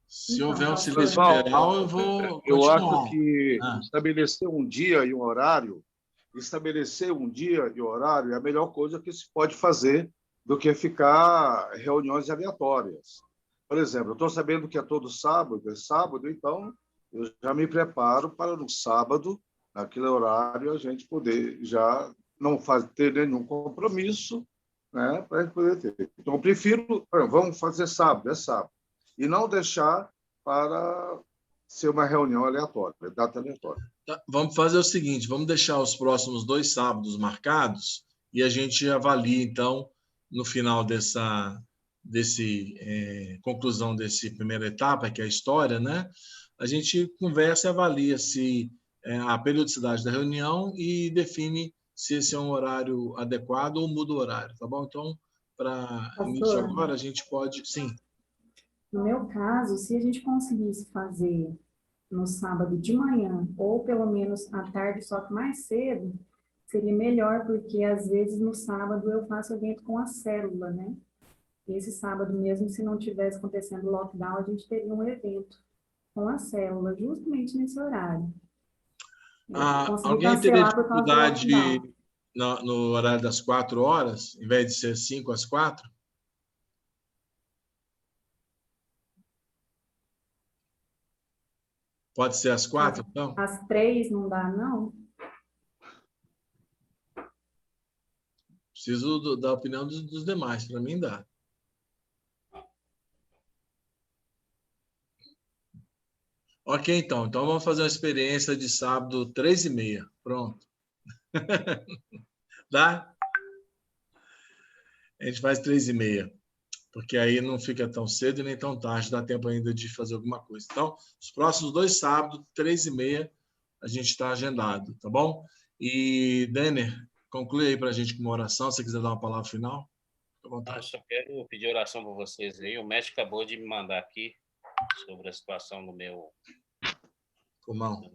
Se houver um silêncio geral, eu vou continuar. Eu acho que estabelecer um dia e um horário é a melhor coisa que se pode fazer do que ficar reuniões aleatórias. Por exemplo, eu estou sabendo que é todo sábado, então eu já me preparo para no sábado, naquele horário, a gente poder já não ter nenhum compromisso, né, para a gente poder ter. Então, eu prefiro, vamos fazer sábado, é sábado, e não deixar para ser uma reunião aleatória, data aleatória. Tá, vamos fazer o seguinte, vamos deixar os próximos 2 sábados marcados e a gente avalia, então, no final dessa conclusão dessa primeira etapa, que é a história, né? A gente conversa e avalia se a periodicidade da reunião e define se esse é um horário adequado ou muda o horário, tá bom? Então, para início agora, a gente pode... Sim. No meu caso, se a gente conseguisse fazer no sábado de manhã, ou pelo menos à tarde, só que mais cedo, seria melhor, porque às vezes no sábado eu faço evento com a célula, né? Esse sábado mesmo, se não tivesse acontecendo lockdown, a gente teria um evento com a célula, justamente nesse horário. Alguém teria dificuldade no horário das 4 horas, em vez de ser 5 às 4? Pode ser às 4, então? Às 3 não dá, não? Preciso da opinião dos demais. Para mim, dá. Ok, então. Então, vamos fazer uma experiência de sábado, 3h30. Pronto. Dá? A gente faz 3h30. Porque aí não fica tão cedo e nem tão tarde, dá tempo ainda de fazer alguma coisa. Então, os próximos 2 sábados, 3h30, a gente está agendado, tá bom? E, Denner, conclui aí para a gente com uma oração, se você quiser dar uma palavra final. Fique à vontade. Eu só quero pedir oração para vocês aí. O médico acabou de me mandar aqui sobre a situação do meu pulmão.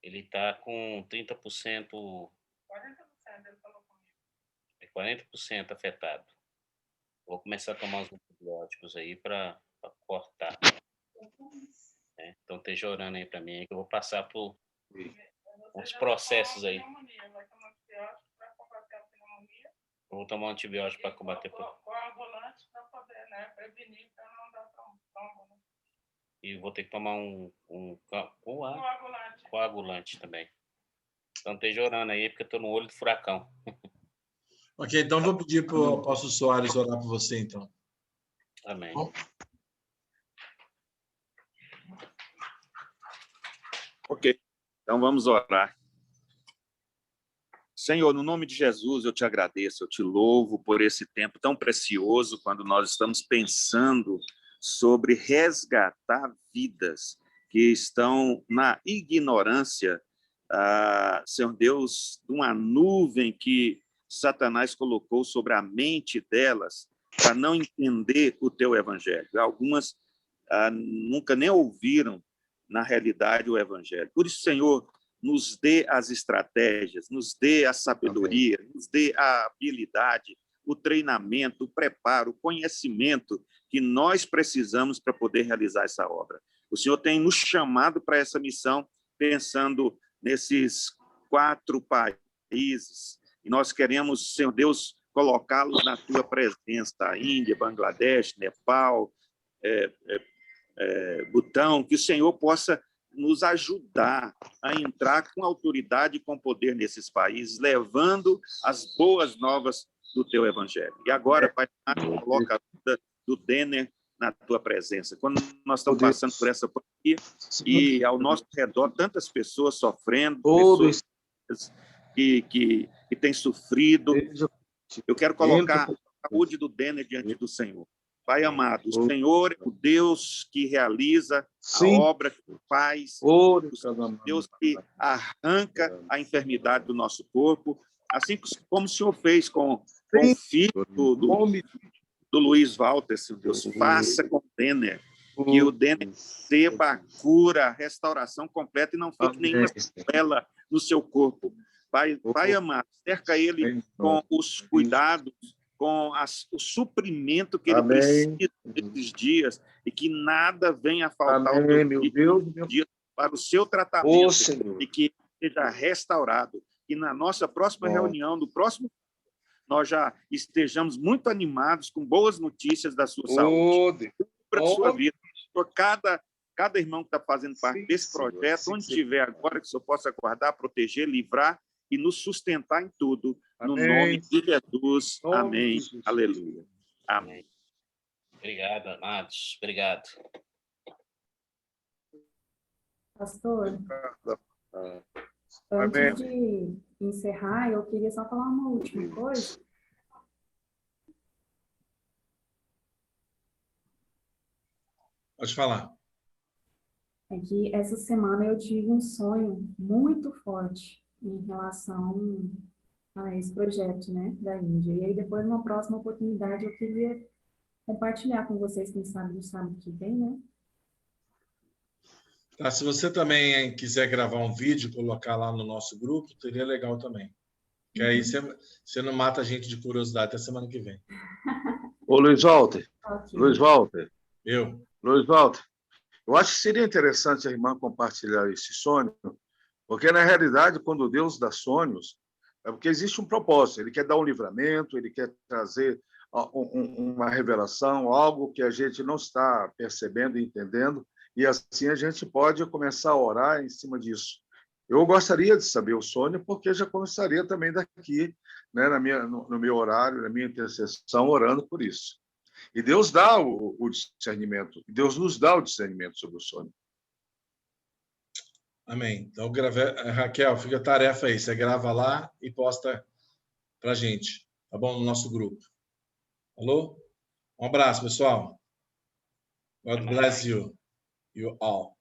Ele está com 30%... 40%, ele falou comigo. 40% afetado. Vou começar a tomar os antibióticos aí para cortar. Então, esteja orando aí para mim, que eu vou passar por uns processos aí. Eu vou tomar um antibiótico para combater... Coagulante para poder, né, prevenir para não dar trombo, né? E vou ter que tomar um coagulante também. Então, esteja orando aí, porque eu estou no olho do furacão. Ok, então vou pedir para o apóstolo Soares orar por você, então. Amém. Bom? Ok, então vamos orar. Senhor, no nome de Jesus, eu te agradeço, eu te louvo por esse tempo tão precioso, quando nós estamos pensando sobre resgatar vidas que estão na ignorância, Senhor Deus, de uma nuvem que Satanás colocou sobre a mente delas para não entender o teu evangelho. Algumas nunca nem ouviram, na realidade, o evangelho. Por isso, Senhor, nos dê as estratégias, nos dê a sabedoria, nos dê a habilidade, o treinamento, o preparo, o conhecimento que nós precisamos para poder realizar essa obra. O Senhor tem nos chamado para essa missão, pensando nesses 4 países, e nós queremos, Senhor Deus, colocá-los na tua presença, a Índia, Bangladesh, Nepal, Butão, que o Senhor possa nos ajudar a entrar com autoridade e com poder nesses países, levando as boas novas do teu evangelho. E agora, Pai, coloca a vida do Denner na tua presença. Quando nós estamos passando por essa pandemia e ao nosso redor tantas pessoas sofrendo, pessoas que têm sofrido, eu quero colocar a saúde do Denner diante do Senhor. Pai amado, o Senhor é o Deus que realiza a obra que faz, o Deus que arranca a enfermidade do nosso corpo, assim como o Senhor fez com o filho do Luiz Walter, Senhor Deus. Faça com o Denner, que o Denner receba a cura, a restauração completa e não fique nenhuma sequela no seu corpo. Pai amado, cerca ele com os cuidados, com o suprimento que ele precisa nesses dias, e que nada venha a faltar dia para o seu tratamento, e que seja restaurado. E na nossa próxima reunião, no próximo, nós já estejamos muito animados com boas notícias da sua saúde, para a sua vida. Por cada irmão que está fazendo parte desse projeto, onde estiver agora, que o Senhor possa guardar, proteger, livrar e nos sustentar em tudo, no nome de Jesus. Amém. Aleluia. Amém. Obrigado, amados. Obrigado. Pastor, antes de encerrar, eu queria só falar uma última coisa. Pode falar. É que essa semana eu tive um sonho muito forte em relação a esse projeto, né, da Índia. E aí, depois, numa próxima oportunidade, eu queria compartilhar com vocês, quem sabe, no sábado que vem, né? Tá, se você também quiser gravar um vídeo, colocar lá no nosso grupo, seria legal também. Que aí você não mata a gente de curiosidade até semana que vem. Ô, Luiz Walter. Okay. Luiz Walter. Luiz Walter. Eu acho que seria interessante a irmã compartilhar esse sonho, porque, na realidade, quando Deus dá sonhos, é porque existe um propósito. Ele quer dar um livramento, ele quer trazer uma revelação, algo que a gente não está percebendo e entendendo, e assim a gente pode começar a orar em cima disso. Eu gostaria de saber o sonho, porque já começaria também daqui, né, no meu horário, na minha intercessão, orando por isso. E Deus dá o discernimento, Deus nos dá o discernimento sobre o sonho. Amém. Então, Raquel, fica a tarefa aí. Você grava lá e posta para a gente, tá bom? No nosso grupo. Alô? Um abraço, pessoal. God bless you all.